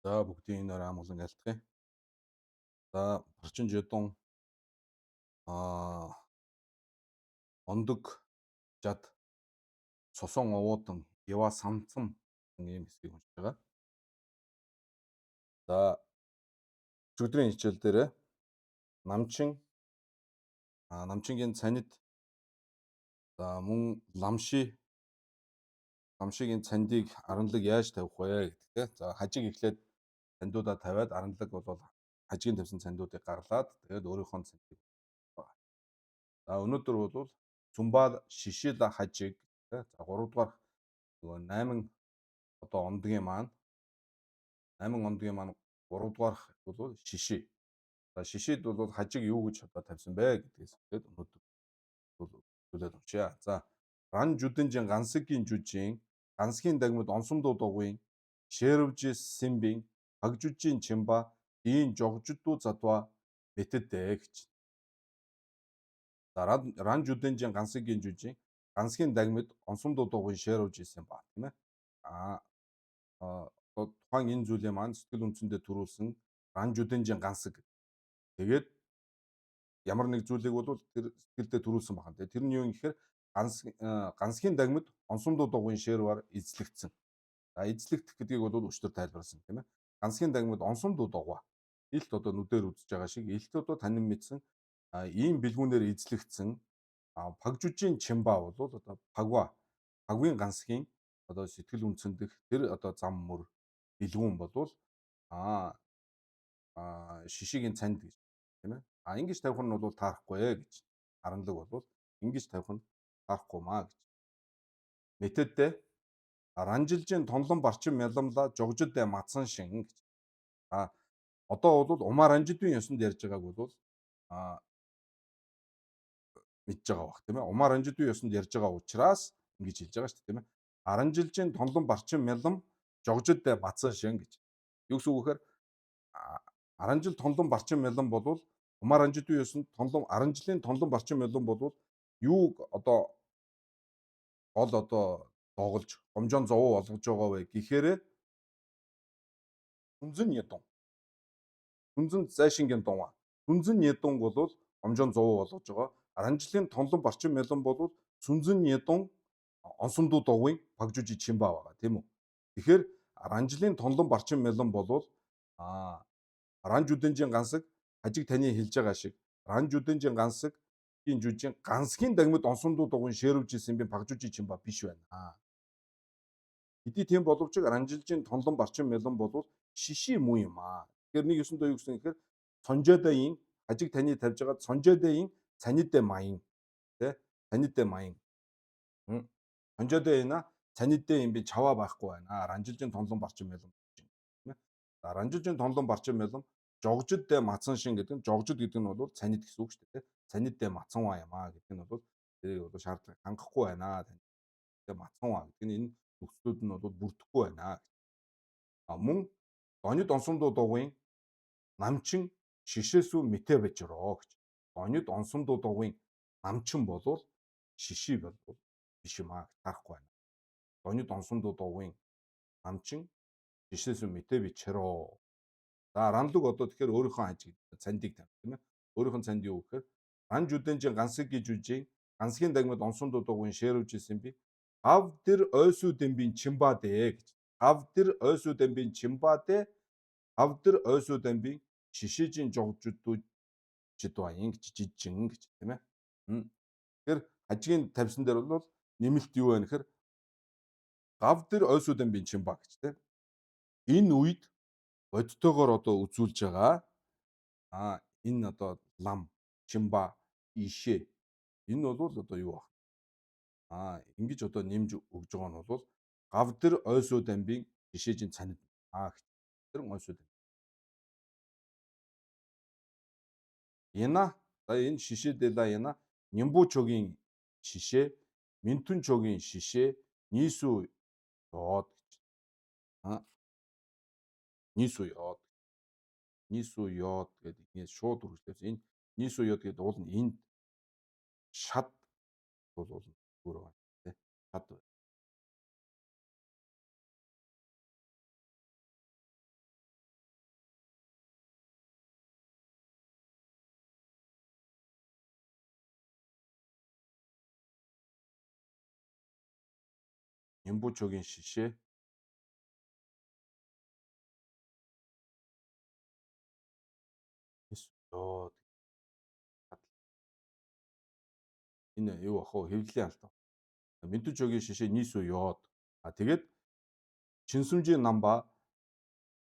За бүгдийн энэ орой амгалан айлтгая. За орчин жидун ондог жад цусан овоодан ява санцсан ийм хэсгийг уншиж байгаа. За өдрийн хичээл дээр намчингийн цанид за мөн ламшигийн цандыг аранлаг яаж тавих вэ гэдэг. За хажиг эхлээд цандуудаа тавиад аранлаг бол хажигийн тавьсан цандуудыг гарлаад тэгээд өөрийнхөө цандыг байгаа. За өнөөдөр бол цумбаа шишил хажиг за 3 дугаар нөгөө 8 одоо ондгийн маань 3 дугаар бол шишээ. За шишээд бол хажиг юу гэж одоо тавьсан бэ гэдгээс эхлээд өнөөдөр бол зүйлээд уншъя. За ран жүдэнжин гансгийн жүжийн гансхийн дагмид онсомдуу дугуйн шээрвжи симбин хагжужийн чимба ийн жогждуу задва мэтэдэ гэж. За ран жүдэнжин гансгийн жүжийн гансхийн дагмид онсомдуу дугуйн шээрвжи симба тийм ээ. Тухайн энэ зүйлийн маань сэтгэл үнцэндээ төрүүлсэн ран жүдэнжин гансаг. Тэгээд ямар нэг зүйлийг бол тэр сэтгэлдээ төрүүлсэн байна. Тэр нь юу юм гэхээр гансхийн дагмид онсомдуу дугуйн шээрвар эзлэгдсэн. За эзлэгдэх гэдгийг бол өчтөр тайлбарласан тийм ээ. Гансхийн дагмид онсомдуу дугуй. Илт одоо нүдээр үзэж байгаа шиг илт одоо танин мэдсэн ийм бэлгүүнээр эзлэгдсэн пагжужийн чимба бол одоо пагвын гансхийн одоо сэтгэл үнцэндэх тэр одоо зам мөр бэлгүүн болвол шишигийн цанд гэж тийм ээ. Ингэж тавих нь бол таарахгүй гэж. Харанлаг бол ингэж тавих нь таарахгүй маа гэж. Мэтэддэ ранжилжийн тонлон барчин мяламла жогжодэ мацсан шин гэж. Одоо бол умаар ранжидын ёсонд ярьж байгааг бол мэдж байгаа бах тийм ээ. Умаар ранжидын ёсонд ярьж байгаа учраас ингэж хэлж байгаа шүү дээ тийм ээ. Аранжилжийн тонлон барчин мялам жогжодэ мацсан шин гэж. Юу гэсэн үг вэхээр аранжил тонлон барчин мялан болвол умаар ранжидын ёсонд аранжилын тонлон барчин мялан болвол юуг одоо гол одоо доголж гомжоон зовоо болгож байгаа вэ гэхээр хүнзэн ядун. Хүнзэн зайшингийн дунва. Хүнзэн ядун бол гомжоон зовоо болгож байгаа. Аранжилын тонлон барчин мялан бол сүнзэн ядун онсомдуу дугуйн пагжужи чимба байгаа тийм үү. Тэгэхээр аранжилын тонлон барчин мялан бол ран жүдэнжин гансаг хажиг таны хэлж байгаа шиг ран жүдэнжин гансаг ийн жүжийн гансхийн дагмид онсомдуу дугуйн шээрвжсэн би пагжужи чимба биш байна. Хэдий тийм боловч ранжилжийн тонлон барчин мялан бол шиши муу юм аа. Тэгэхээр нэг ёсондоо юу гэсэн гэхээр сонжоодын хажиг таны тавьж байгаа сонжоодын цанидэ маян тэ цанидэ маян. Сонжоодын цанидэ юм би чаваа байхгүй байна. Ранжилжийн тонлон барчин мялан тийм ээ. За ранжилжийн тонлон барчин мялан жогжоддэ мацсан шин гэдэг нь жогжод гэдэг нь бол цанид гэсэн үг шүү дээ. Цаниддэ мацсан ба юм аа гэдэг нь бол тэрийг бол шаардлага хангахгүй байна. Тэгээд мацсан ба гэдэг нь энэ нөхцлүүд нь бол бүрдэхгүй байна. Мөн донид онсомдуу дугуйн намчин шишээсүү мэтэ бажроо гэж. Донид онсомдуу дугуйн намчин болвол шиши болвол биш юм аа таарахгүй байна. Донид онсомдуу дугуйн намчин шишээсүү мэтэ бичроо. За ранлуг одоо тэгэхээр өөрийнхөө хажиг цандыг тавь тийм ээ. Өөрийнхөө цанд юу гэхээр ран жүдэнжин гансаг гэж үжийн гансгийн дагмид онсомдуу дугуйн шээрвжсэн би гав дэр ойсуу дэмбийн чимбадэ гэж. Гав дэр ойсуу дэмбийн чимбадэ гав дэр ойсуу дэмбийн шишижин жогждуу жидваин гэж жижин гэж тийм ээ. Тэгэхээр хажигийн тавьсан дээр бол нэмэлт юу вэ гэхээр гав дэр ойсуу дэмбийн чимба гэж тийм. Энэ үед бодтойгоор одоо үзүүлж байгаа энэ одоо лам чимба ишээ энэ бол одоо юу вэ? Ингэж одоо нэмж өгж байгаа нь бол гав дэр ойсуу дамбын жишээжин цанид тэр ойсуу дамб. Яна за энэ шишээдэлα яна нямбуучогийн шишээ минтүнчогийн шишээ нийсүү ёод гэж. Нийсүү ёод гэдэг ингэ шууд үргэлжлээс энэ нийсүү ёод гэдэг уул нь энд шад бол өөр байна тийм шад. Нямбуучогийн шишээ. Эс ёо энэ юу ах вэ? Хэвлэлийн албаа. Мэдүүжогийн шишээ нийсүү ёод. Тэгээд Чинсүмжийн намба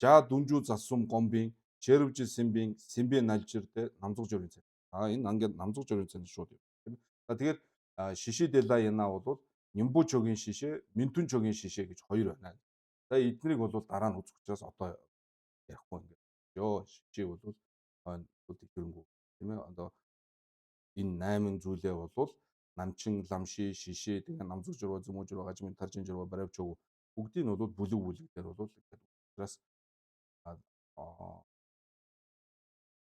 жаа дүнжүү засум гомбын червжи симбийн симбэ налжирдэ намзуг журийн цай. Энэ ингээд намзуг журийн цай шууд юм. Тийм. Тэгэхээр шиши дела яна бол Нямбуучогийн шишээ, Минтүнчогийн шишээ гэж хоёр байна. Эднийг бол дараа нь үзэх учраас одоо ярихгүй ингээд. Ёо шишээ бол хойно хэрэнгүү. Тийм ээ. Одоо энэ 8 зүйлээ бол намчин, ламши, шишээ, тэгээ намзуг журва, зөмөж журва, гажмын таржин журва, баравчог бүгдийг нь бол бүлэг бүлэгдэр бол ингээд учраас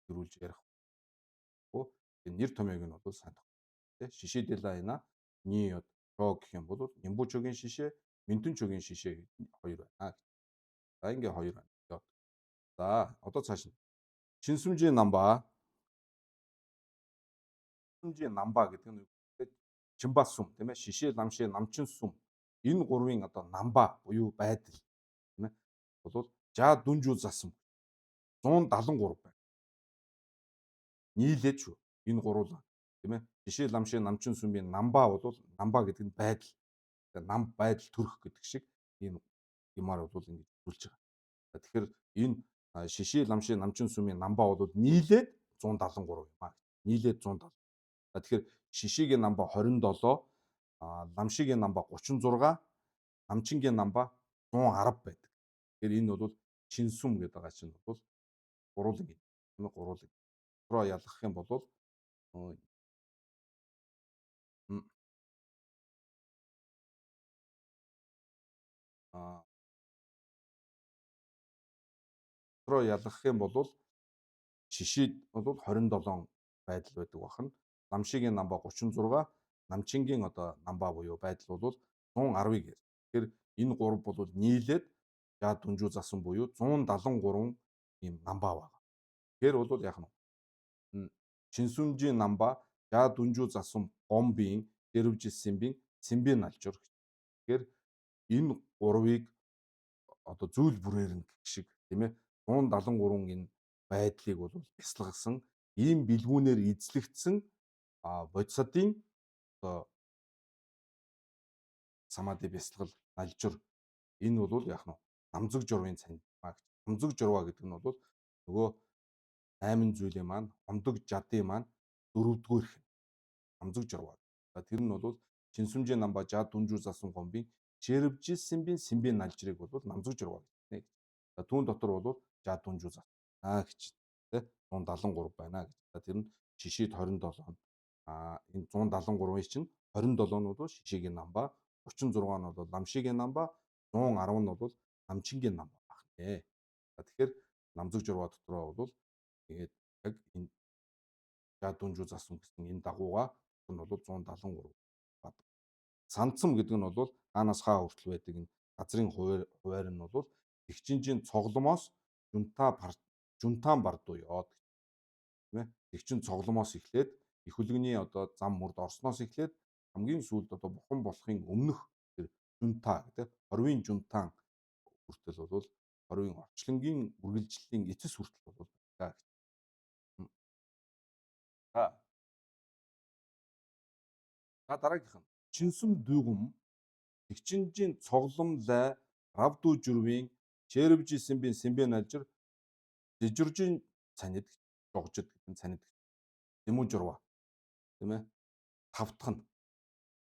дөрүүлж ярихгүй. Тэгээ нэр томьёог нь бол сайн тох. Тэ шишээ дилайна ни роо гэх юм бол Нямбуучогийн шишээ, Минтүнчогийн шишээ гэж хоёр байна. За ингээ хоёр байна. За одоо цааш нь Чинсүмжийн намба. Чинсүмжийн намба гэдэг нь Чимбас сүм тийм ээ. Шишээ, ламшээ, намчин сүм. Энэ гурвын одоо намба буюу байдал тийм ээ. Бол жаа дүнжүү засам 173 байна. Нийлээд шүү. Энэ гурвал тийм ээ. Шишээ, ламшээ, намчин сүмийн намба бол намба гэдэг нь байдал. Тэгээ нам байдал төрөх гэдэг шиг энэ юмар бол ингэж үзүүлж байгаа. Тэгэхээр энэ шишээ, ламшээ, намчин сүмийн намба бол нийлээд 173 юм аа. Нийлээд 170. Тэгэхээр шишээгийн намба 27, ламшигийн намба 36, намчингийн намба 110 байдаг. Тэгэхээр энэ бол Чинсүм гэдэг байгаа чинь бол гурван юм. Тийм ээ, гурван. Руу ялгах юм бол руу ялгах юм бол шишээд бол 27 байдал байдаг бахан. Ламшигийн намба 36, намчингийн одоо намба буюу байдал бол 110-ыг гэр. Тэгэхээр энэ гурав бол нийлээд жаа дүнжүү засан буюу 173 ийм намба байна. Тэгэхээр бол яах нь Чинсүмжийн намба жаа дүнжүү засам гомбын дэрвжсэн симбийн алжур. Тэгэхээр энэ гурвыг одоо зүйл бүрээр нь гэх шиг тийм ээ 173 энэ байдлыг бол бясалгасан ийм бэлгүүнээр эзлэгдсэн бодисодын одоо самади бясалгал алжур энэ бол яах нь намзаг журвын цанд гэж. Намзаг журва гэдэг нь бол нөгөө 8 зүйлийн маань ондог жадын маань дөрөвдүгээр их намзаг журва. Тэр нь бол Чинсүмжийн намба жаа дүнжүү засан гомбын червжсэн симбийн налжрыг бол намзаг журва гэнэ. Түүн дотор бол жаа дүнжүү засан гэж тэ 173 байна гэж. Тэр нь шишээд 27. Энэ 173-ын чинь 27 нь бол шишээгийн намба, 36 нь бол ламшигийн намба, 110 нь бол намчингийн намба байна. Тэгэхээр намзаг журва дотроо бол тэгээд яг энэ жаа дүнжүү засан гэсэн энэ дагууга нь бол 173 бод. Санцам гэдэг нь бол хаанаас хаа хүртэл байдаг энэ газрын хуваар нь бол тэгчинжийн цогломоос жунтаан бардуу яваад тийм ээ. Тэгчин цогломоос эхлээд их хөлгөний одоо зам мөрд орсноос эхлээд хамгийн сүүлд одоо бухан болохын өмнөх тэр жунта гэдэг хорвын жунтаан хүртэл бол хорвын орчлонгийн үргэлжлэлийн эцэс хүртэл бол байгаа гэж. Дараагийнх нь Чинсүм дүүгүм тэгчинжийн цоглом лай равду журвын червжи симбэн алжир дэжүржин цанид жогжид гэдэг цанид дэмүүн журва тийм ээ тавтах нь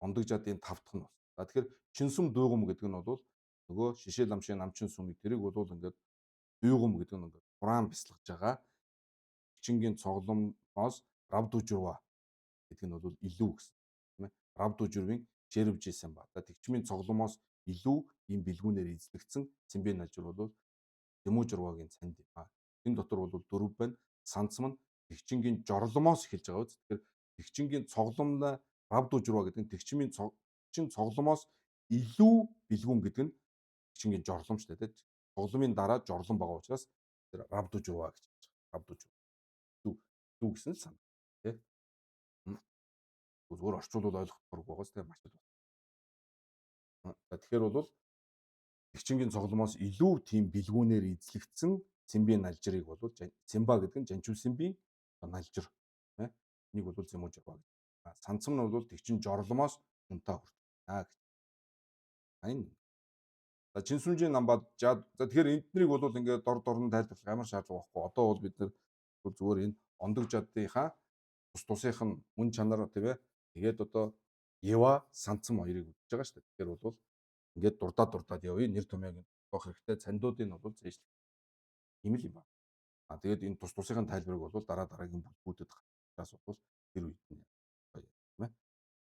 ондог жадын тавтах нь. Тэгэхээр Чинсүм дүүгүм гэдэг нь бол нөгөө шишээ ламшийн намчин сүмийг тэрийг бол ингээд дүүгүм гэдэг нь ингээд хураан бясалгаж байгаа. Чингийн цогломоос равду журва гэдэг нь бол илүү гэсэн тийм ээ. Равду журвын червжсэн ба. Тэгчмийн цогломоос илүү ийм бэлгүүнээр эзлэгдсэн цэмбэн алжир бол дэмүүн журвагийн цанд юм аа. Энэ дотор бол дөрв байна. Санцам нь тэгчингийн жорломоос эхэлж байгаа үз. Тэгэхээр тэгчингийн цогломлоо равду журва гэдэг нь тэгчмийн цогломоос илүү бэлгүүн гэдэг нь тэгчингийн жорлом шүү дээ. Цогломын дараа жорлом байгаа учраас тэр равду журва гэж байна. Равду журва. Дүү гэсэн л санаа тий. Зүгээр орчуулбал ойлгохгүй байгаас тэгээ маш их Тэгэхээр бол Эгчингийн цуглумоос илүү тийм бэлгүүнээр эзлэгдсэн цэмбийн налжирыг бол цэмба гэдэг нь жанчуу цэмбийн налжир тийм ээ. Энийг бол зэмүү жаваа гэдэг. Санцам нь бол тэгчин жорломоос юнтаа хүртэнэ гэж. Энэ за Чинсүнжийн намбад за тэгэхээр эднэрийг бол ингээд дор нь тайлбарлах ямар шаардлага байхгүй. Одоо бол бид нар зүгээр энэ ондог жадынхаа тусынх нь мөн чанар тийм ээ. Тэгээд одоо Ева санцам хоёрыг үзэж байгаа шүү дээ. Тэгэхээр бол ингээд дурдаад явъя. Нэр томьёог тоох хэрэгтэй. Цандуудыг нь бол зээжлэх. Ийм л юм байна. Тэгээд энэ тусынхын тайлбарыг бол дараагийн бүлгүүдэд гаргахаас бол тэр үед нь гоё тийм ээ.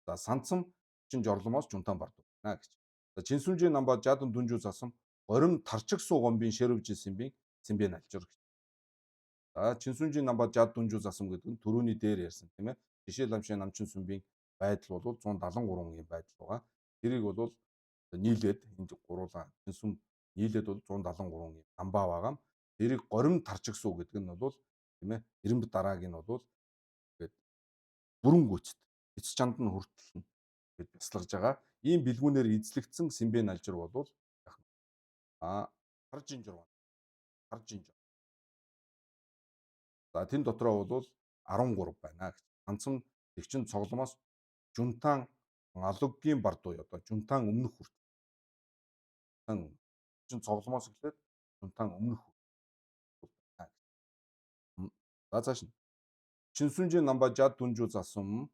За санцам чин жорломоос жунтаан бардуу байна гэж. За Чинсүнжийн намба жаадан дүнжүү засам горим тарчиг суу гомбын шэрвж симбийн цэмбэн алжир гэж. За Чинсүнжийн намба жаад дүнжүү засам гэдэг нь төрөүний дээр ярьсан тийм ээ. Жишээ ламшийн намчин сүмбийн байдал бол 173 юм байдал байгаа. Тэрийг бол нийлээд энд гуруулаа Чинсүм нийлээд бол 173 юм намбаа байгаа. Тэрийг горим тарчиг суу гэдэг нь бол тийм ээ. Эренб дарааг нь бол тэгээд бүрэн гүйцэд эц чанд нь хүртэл гэд бясалгаж байгаа. Ийм бэлгүүнээр эзлэгдсэн симбэн алжир бол харж инжир байна. Харж инжир. За тэн дотроо бол 13 байна гэж. Ганцхан тэгчин цогломоос жунтаан алоггийн бардуу одоо жунтаан өмнөх хүртэл. Чин цогломоос эхлээд жунтаан өмнөх хүртэл байна гэж. За цааш нь. Чинсүнжийн намба жад дүнжүү засам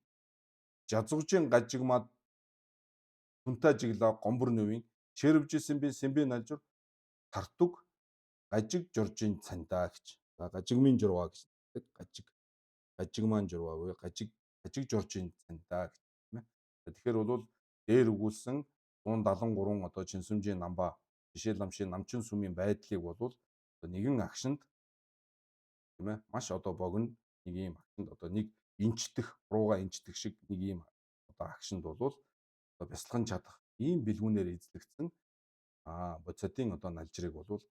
жазгужийн гажигмад хүнтэй жиглаа гомбор нүвийн чэрвжсэн би сэмбэн алжир тартуг гажиг жоржийн цандаа гэж. За гажигмын журваа гэж. Гажигман журваа буюу гажиг жоржийн цандаа гэж тийм ээ. Тэгэхээр бол дээр өгүүлсэн 173 одоо Чинсүнжийн намба жишээ ламшийн намчин сүмийн байдлыг бол нэгэн агшинд тийм ээ маш одоо богино нэг ийм агшинд одоо нэг инчдэх рууга инчдэх шиг нэг ийм одоо агшинд бол одоо бясалган чадах ийм бэлгүүнээр эзлэгдсэн боцотын одоо налжирыг бол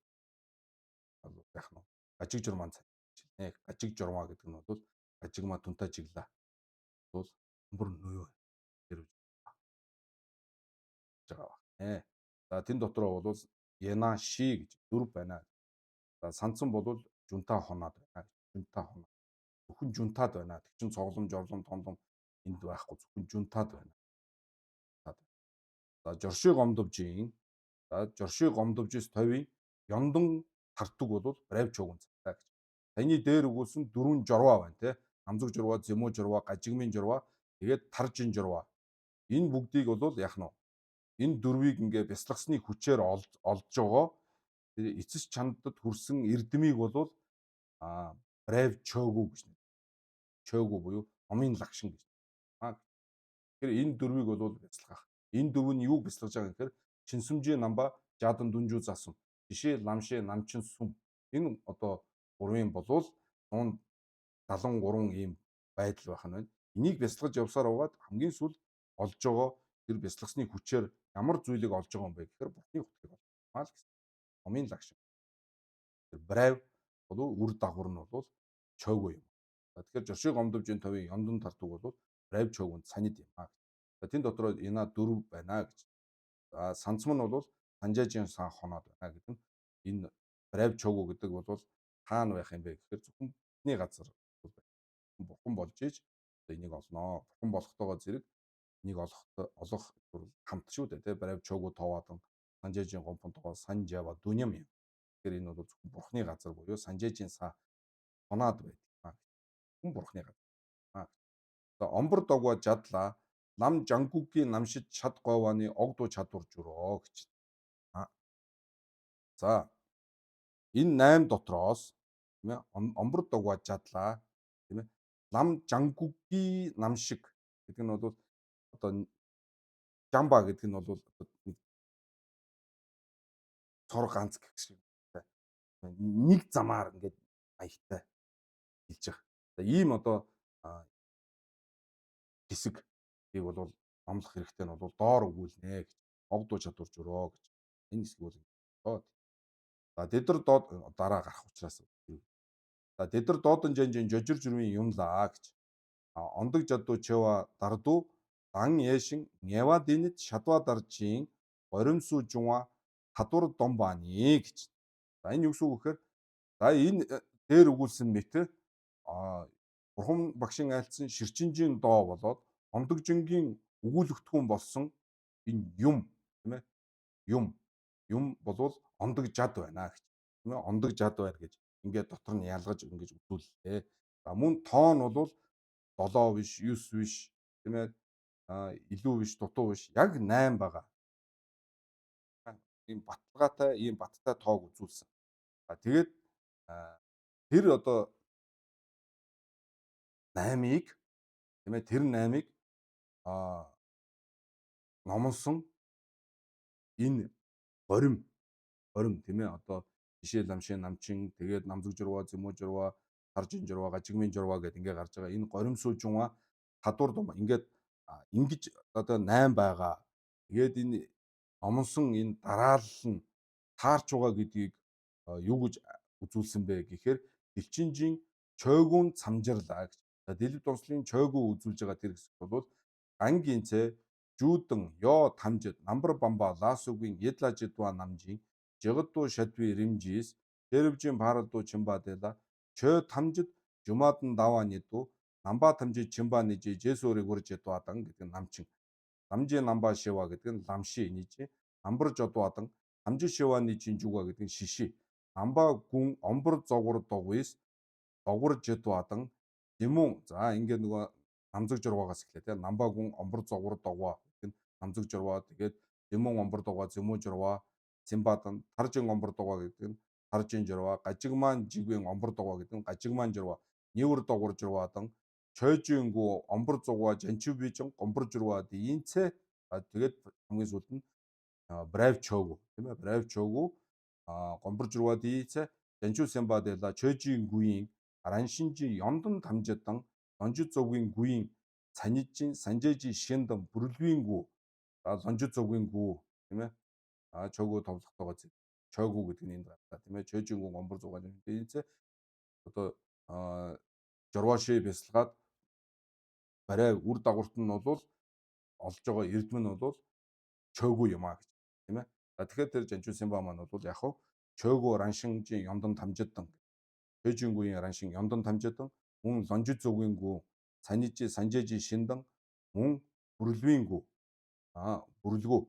яах нь гажиг журман цай нэ гажиг журмаа гэдэг нь бол гажигмаа тунтаа жиглаа бол бүр нөө хэрвж байгаа байна. За тэн дотроо бол яна ши гэж дөрв байна. За санцсан бол жунтаа хоноод байна. Жунтаа хоноо. Зөвхөн жунтаад байна. Тэг чин цоглом жорлом тондом энд байхгүй зөвхөн жунтаад байна. За жорши гомдовжийн за жорши гомдовжис товийн ёндон тартуг бол брайв чууган цагдаа гэж. Таны дээр өгүүлсэн дөрвөн журваа байна те. Намзаг журваа, зэмүү журваа, гажигмын журваа, тэгээд таржин журваа. Энэ бүгдийг бол яах нь вэ? Энэ дөрвийг ингээ бясалгасны хүчээр олж байгаа. Эцэс чандад хүрсэн эрдмийг бол брайв чөөгүү гэж нэ. Чөөгүү буюу омын лагшин гэж. Тэгэхээр энэ дөрвийг бол бясалгах. Энэ дөрв нь юуг бясалгаж байгаа гэхээр Чинсүнжийн намба жаадан дүнжүү засам. Жишээ ламшээ намчин сүм. Энэ одоо гурвын болвол 173 ийм байдал байх нь байна. Энийг бясалгаж явсаар угаад хамгийн сүүл олж байгаа тэр бясалгасны хүчээр ямар зүйлийг олж байгаа юм бэ гэхээр бурхны утгыг олж байгаа гэсэн. Омын лагшин. Тэр брайв бол үр дагавар нь бол чөөгөө юм. Тэгэхээр жоши гомдовжийн товын ёндон тартуг бол брайв чөөгөнд санид юм аа. Тэн дотроо яна дөрв байна гэж. За санцм нь бол санжаажийн сан хоноод байна гэдэг нь энэ брайв чөөгөө гэдэг бол хаана байх юм бэ гэхээр зөвхөн бидний газар бурхан болж ийж энийг олноо. Бурхан болохтойгоо зэрэг энийг олох хамт шүү дээ. Тэ брайв чөөгөө товаадан санжаажийн гомпонтогоо санжава дүням юм. Тэгэхээр энэ бол зөвхөн бурхны газар буюу санжаажийн са хоноод байдаг. Хүн бурхны газар. За омбор догва жадлаа нам жангүгийн намшид чад гованы огдуу чадвар журоо гэж. За энэ 8 дотроос тийм ээ омбор догва жадлаа тийм ээ нам жангүгийн намшиг гэдэг нь бол одоо жамба гэдэг нь бол нэг цор ганц гэх шиг нэг замаар ингээд аягтай хэлж байгаа. За ийм одоо хэсэг ийг бол номлох хэрэгтэй нь бол доор өгүүлнэ гэж. Огдуу чадвар журоо гэж. Энэ хэсгийг бол за дэдэр доод дараа гарах учраас. За дэдэр доодан жанжин жожир журмын юмлаа гэж. Ондог жадуу чэва дарду дан яшин нява дэнэт шатва даржийн горимсуу жума татвар дом бааны гэж. За энэ юу гэсэн үг гэхээр за энэ дээр өгүүлсэн мэт Бурхан багшийн айлтсан ширчинжийн доо болоод ондогжингийн өгүүлэгдэхүүн болсон энэ юм тийм ээ юм болвол ондог жад байна гэж тийм ээ ондог жад байна гэж ингээд дотор нь ялгаж ингэж үзүүллээ. За мөн тоон бол 7 биш 9 биш тийм ээ илүү биш дутуу биш яг 8 байгаа. Ийм баталгаатай ийм баттай тоог үзүүлсэн. Тэгээд а, тэр одоо 8-ыг тийм ээ тэр 8-ыг а номлосон энэ горим тийм ээ одоо жишээ ламшийн намчин тэгээд намзэг журва зэмүүн журва харжин журва гажигмын журва гэдээ ингээ гарч байгаа энэ горимсуу жунва хадуур дум ингээд ингэж одоо 8 байгаа. Тэгээд энэ номлосон энэ дараалал нь таарч байгаа гэдгийг юу гэж үзүүлсэн бэ гэхээр элчинжийн чойгуун цамжирлаа гэж. За дэлгэв донслын чойгуу үзүүлж байгаа тэр хэсэг бол ангийн цэ жүүдэн ёо тамжид намбар бамба лаасугийн едлажидва намжийн жигдуу шадви римжис дэрвжин паралду чимбадэла чö тамжид жумадан даваниду намба тамжид чимбанижи жесүрийг урж ядвадан гэдэг намчин намжи намба шива гэдэг нь ламши нижи намбар жодвадан намжи шиваны чинжуга гэдэг нь шиши намба гүн омбор зогвор догвис догвор жидвадан дэмүн за ингээд нөгөө намзэг журвагаас эхлэв те намба гүн омбор зогвор догва гэдэг нь намзэг журва тэгээд дэмүн омбор догва зэмүү журва Симбадан таржин омбор догва гэдэг нь таржин журва гажигман жигвэн омбор догва гэдэг нь гажигман журва нийвэр догвор журвадан чойжингу омбор зугва жанчубижин гомбор журва диинцэ тэгээд хамгийн сүүлд нь брайв чогу тийм ээ брайв чогу гомбор журва диинцэ жанчу симбадэла чойжингуийн раншинжи ёндон тамжидан лонжид зовгийн гүйн цанижин санжээжи шиндэн бүрлвингүү лонжид зовгийн гүү тийм ээ чогуу товлохтойгоо чойгуу гэдэг нь энд гараа тийм ээ чойжингүү гомбор зугааны дээрээс одоо жорваши бясалгаад барай үр дагаварт нь бол олж байгаа эрдэм нь бол чойгуу юм а гэж тийм ээ. За тэгэхээр тэр жанчуу симба маань бол яг хав чойгуу раншинжи ёндон тамжидан чойжингүүийн раншин ёндон тамжидан мөн лонжид зовгингүү цанижи санжээжи шиндэн мөн бүрлвингүү бүрлгүү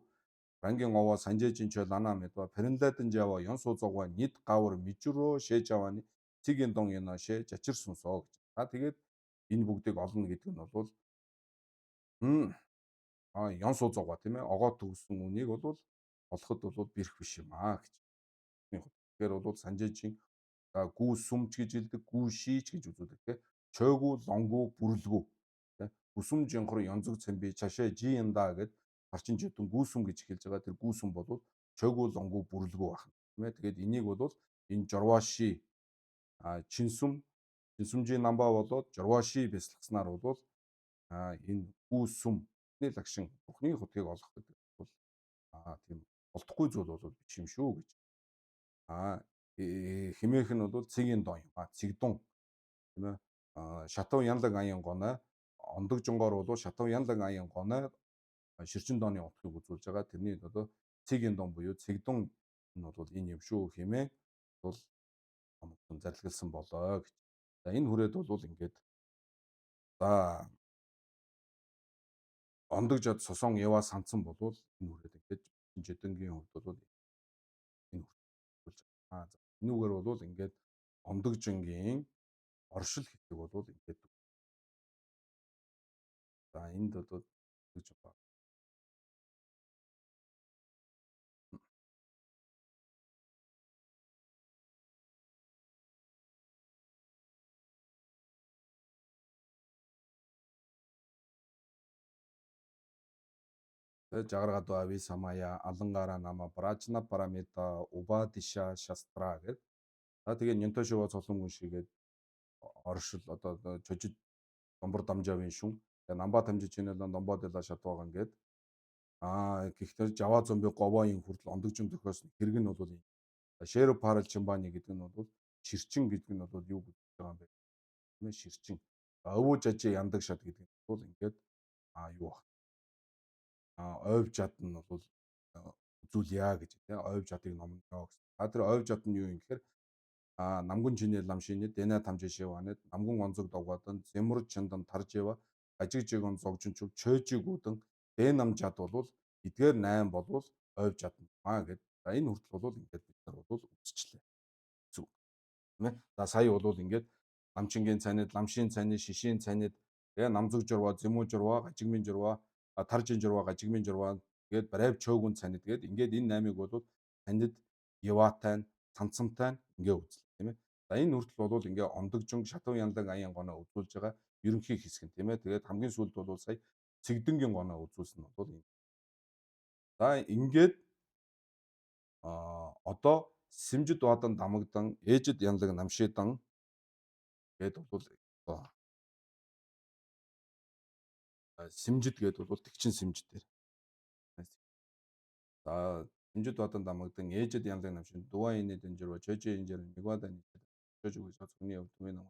рангийн овоо санжээжин чөл анаа мэдва парендадан жава ён сууцогва нид гавар мижрөө шээж авааны цэгийн дон яна шээ жачир сүнсоо гэж. Тэгээд энэ бүгдийг олно гэдэг нь бол ён сууцогва тийм ээ огоо төгссөн үнийг бол олоход бол бэрх биш юм гэж. Тэгэхээр бол санжээжин гүү сүмч гэж хэлдэг гүү шийч гэж үзүүлдэг тийм чойгу лонгу бүрлгүү тийм гүсүм жинхор янзэг цэмби чашаа жиянда гэд гарчин жидэн гүүсүм гэж хэлж байгаа тэр гүүсүм бол чойгу лонгу бүрлгүү байна тийм ээ тэгээд энийг бол энэ жорваши чинсүмжийн намба болоод жорваши бясалгаснаар бол энэ гүүсүмний лагшин бүхний хотгийг олох гэдэг бол тийм болдохгүй зүйл бол биш юм шүү гэж химээх нь бол цэгийн дон юм цэгдун тийм ээ шатав янлаг аян гоноо ондог жонгоор бол шатав янлаг аян гоноо ширчин дооны утгыг үзүүлж байгаа тэрний одоо цэгийн дон буюу цэгдун нь бол энэ юм шүү хэмээн бол зарлигласан болоо гэж. За энэ хүрээд бол ингээд за ондог жад сосон ява сандсан болвол энэ хүрээд ингээд жидэнгийн хувьд бол энэ хүрүүлж байгаа. Энүүгээр бол ингээд ондог жингийн оршил гэдэг бол ингээд за энд бол гэж байна. Жагаргадва висамая алангара нама прачна парамита убадиша шастра гэдэг. За тэгээ Нинтошива цолонгун шигээд оршил одоо чожид домбор дамжаавын шүн. Тэгээ намба тамжиж чинэл домбоодла шатваагаан гээд гэхдээ жава зомби говоын хүртэл ондогжин төхөөс хэрэг нь бол шэро парал чимбани гэдэг нь бол ширчин гэдэг нь бол юу гэж байгаа юм бэ? Тийм ээ ширчин. Өвөө жажи яндаг шат гэдэг нь бол ингээд юу баг ойв жад нь бол үзүүлье гэж тийм ойв жадыг номно гэсэн. Тэр ойв жад нь юу юм гэхээр намгун чинээ ламшинэ дэнэ тамжишиванэ намгун онцог догвадан зэмүр чандан таржива ажигжигон зогжинчув чөөжигүүдэн дэ нам жад болвол эдгээр 8 болвол ойв жад гэд. За энэ хүртэл бол ингээд бид нар бол үзчихлээ. Зүг. Тийм ээ. За сая бол ингээд ламчингийн цанид, ламшийн цанид, шишийн цанид тэгээ намзуг журва, зэмүү журва, гажигмын журва, таржин журва, гажигмын журва тэгээд барайв чөөгүн цанид гээд ингээд энэ 8-ыг бол цанид яваатай, цанцамтай ингээ үзлээ тийм ээ. За энэ хүртэл бол ингээ ондогжин шатуу яндаг аян гоноо үзүүлж байгаа ерөнхий хэсэг нь тийм ээ. Тэгээд хамгийн сүүлд бол сая цэгдэнгийн гоноо үзүүлсэн нь бол энэ. За ингээд одоо сэмжид бадан дамагдан ээжид янлаг намшидан гээд бол сэмжид гээд бол тэгчин сэмжид дээр. За сэмжид бадан дамагдан ээжид янлаг намшин дуа инэ дэнжирва чөжи инжир нэгвада чөжи үгүй соцгоны явд түмэн нам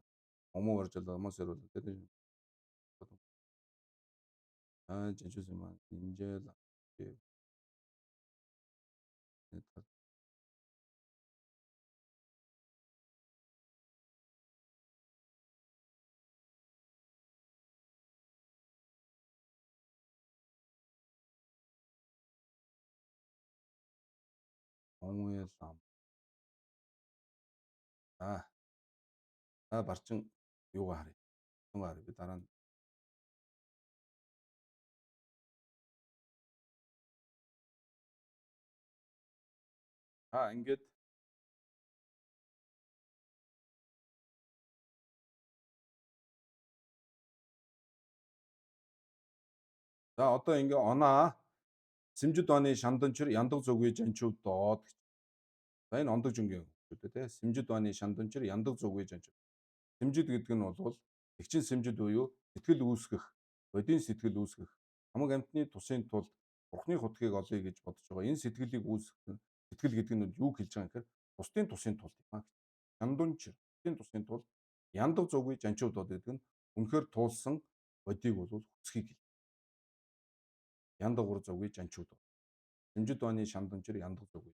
ому баржал амас өрөл тэгээд жижүүс юм инжэл омуэл ам барчин юугаа харъя. Тунгаа харъя. Би дараа нь ингээд за одоо ингээ оноо сэмжид оны шанданчир яндаг зүгүй жанчув доод. За энэ ондог жингийн хөлтэй те сэмжид оны шанданчир яндаг зүгүй жанчув. Сэмжид гэдэг нь бол тэгчин сэмжид буюу сэтгэл үүсгэх, бодийн сэтгэл үүсгэх, хамаг амьтны тусын тулд Бурхны хутгийг олъё гэж бодож байгаа. Энэ сэтгэлийг үүсгэх сэтгэл гэдэг нь юу хэлж байгаа юм гэхээр бусдын тусын тулд юм аа. Шандунчир бусдын тусын тулд яндаг зүгүй жанчув доод гэдэг нь үнэхээр туулсан бодийг бол хүсхийг хэл. Яндаг ур зүгүй жанчув доод. Сэмжид оны шанданчир яндаг зүгүй.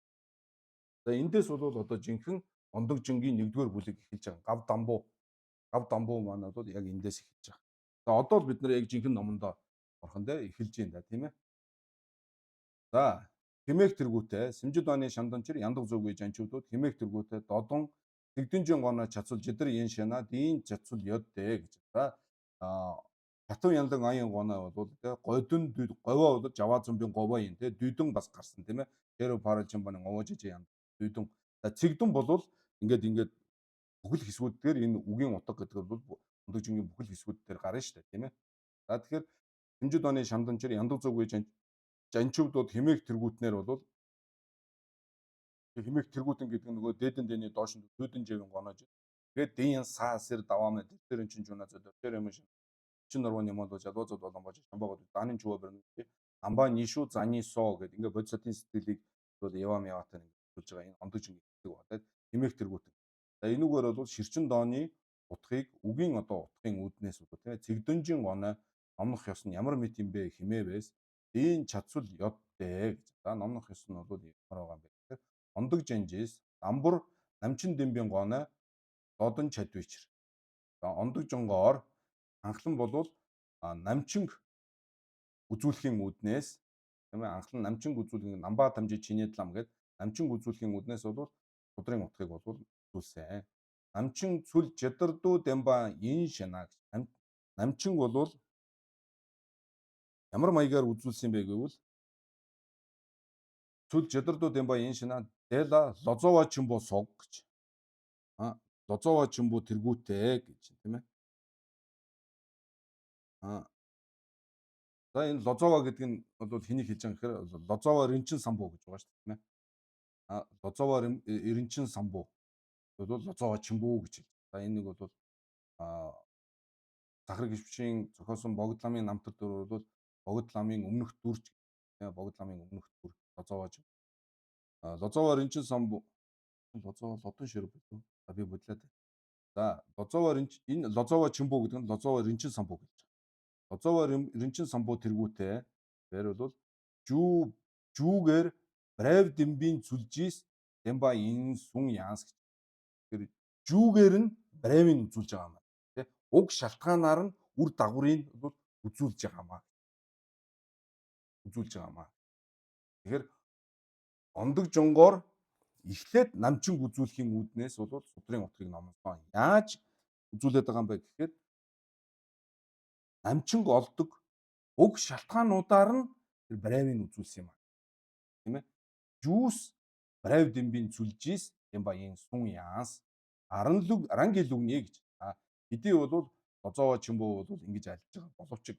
За эндээс бол одоо жинхэнэ ондог жингийн 1-р бүлэг эхэлж байгаа. Гав дамбуу маань бол яг эндээс эхэлж байгаа. За одоо л бид нар яг жинхэнэ номондоо орхон дээ эхэлж байна да тийм ээ. За хэмээх тэргүүтээ сэмжид оны шанданчир яндаг зүгүй жанчуудууд хэмээх тэргүүтээ додон тэгдэнжин гоноо чацул жидэр ин шана дийн чацул ёддэ гэж. За хатуу яндаг аян гоноо бол тэ годон говоо бол жаваа зумбын говоо юм тэ дүйдэн бас гарсан тийм ээ. Тэр паралчин баны овоожиж ян дүйдэн. За цэгдэн болвол ингээд бүхэл хэсгүүд дээр энэ үгийн утга гэдэг бол ондог жингийн бүхэл хэсгүүд дээр гарна шүү дээ тийм ээ. За тэгэхээр сэмжид оны шанданчир яндаг зүгүй жанчуудууд хэмээх тэргүүтнэр бол хэмээх тэргүүтэн гэдэг нь нөгөө дээдэн дэний доош нь дүйдэн живэн гонож. Тэгээд дийн саасэр даваамна тэр чин жуна тэр юм шиг чин норвоны мод жадвазууд болон бож шамбагод данын чуваа бэрнэ амбаа нишу зани со гэдэг ингээ бодисатын сэтгэлийг бол яваатай ингээ хэлж байгаа энэ ондог жингийн хэсэг ба. Тэгээд хэмээх тэргүүтэн. За энүүгээр бол ширчин дооны утгыг үгийн одоо утгын үүднээс бол тийм цэгдэнжин гоноо номнох ёс нь ямар мэт юм бэ хэмээвээс дийн чацул ёддэ гэж. За номнох ёс нь бол ямар байгаа юм бэ гэхээр ондог жанжис дамбар намчин дэмбийн гоноо додон чадвичэр. За ондог жонгоор анхлан болвол намчинг үзүүлэхийн үүднээс тийм ээ анхлан намчинг үзүүлэх намбаа тамжи чинээд лам гэдэг намчинг үзүүлэхийн үүднээс бол судрын утгыг бол үзүүлсэн. Намчин цүл жидэрдүү дэмба ин шана гэж. Намчин бол ямар маягаар үзүүлсэн бэ гэвэл цүл жидэрдүү дэмба ин шана дэла лозова чимбо сог гэж. Лозова чимбо тэргүүтэй гэж тийм ээ. За энэ лозова гэдэг нь бол хэнийг хэлж байгаа гэхээр лозова ринчин самбуу гэж байгаа шүү дээ тийм ээ. Лозова ринчин самбуу бол лозова чимбүү гэж. За энэ нэг бол Захар гişвчийн зохиосон богд ламын намтар дээр бол богд ламын өмнөх дүрч тийм богд ламын өмнөх дүр лозова чим. Лозова ринчин самбуу лозова лодон ширв билүү. Би бодлоо. За лозова энэ лозова чимбүү гэдэг нь лозова ринчин самбуу гэж. Лозова ринчин самбуу тэргүүтэй дээр бол жүүгээр брав дэмбийн зүлжис дэмба ин сүн янс гэж. Тэр жүүгээр нь бравыг үзүүлж байгаа юм байна. Тэ уг шалтгаанаар нь үр дагаврыг бол үзүүлж байгаа маа. Үзүүлж байгаа маа. Тэгэхээр ондог жонгоор эхлээд намчин үзүүлэхийн үүднээс бол судрын утгыг номлосон. Яаж үзүүлээд байгаа юм бэ гэхээр намчин олдог уг шалтгаануудаар нь тэр бравыг үзүүлсэн юм аа. Тийм ээ. Жүүс брав дэмбийн зүлжис дэмба ин сүн янс ранги лүгнэ гэж. Хэдий бол дозоо чимбөө бол ингэж альж байгаа боловч гэж.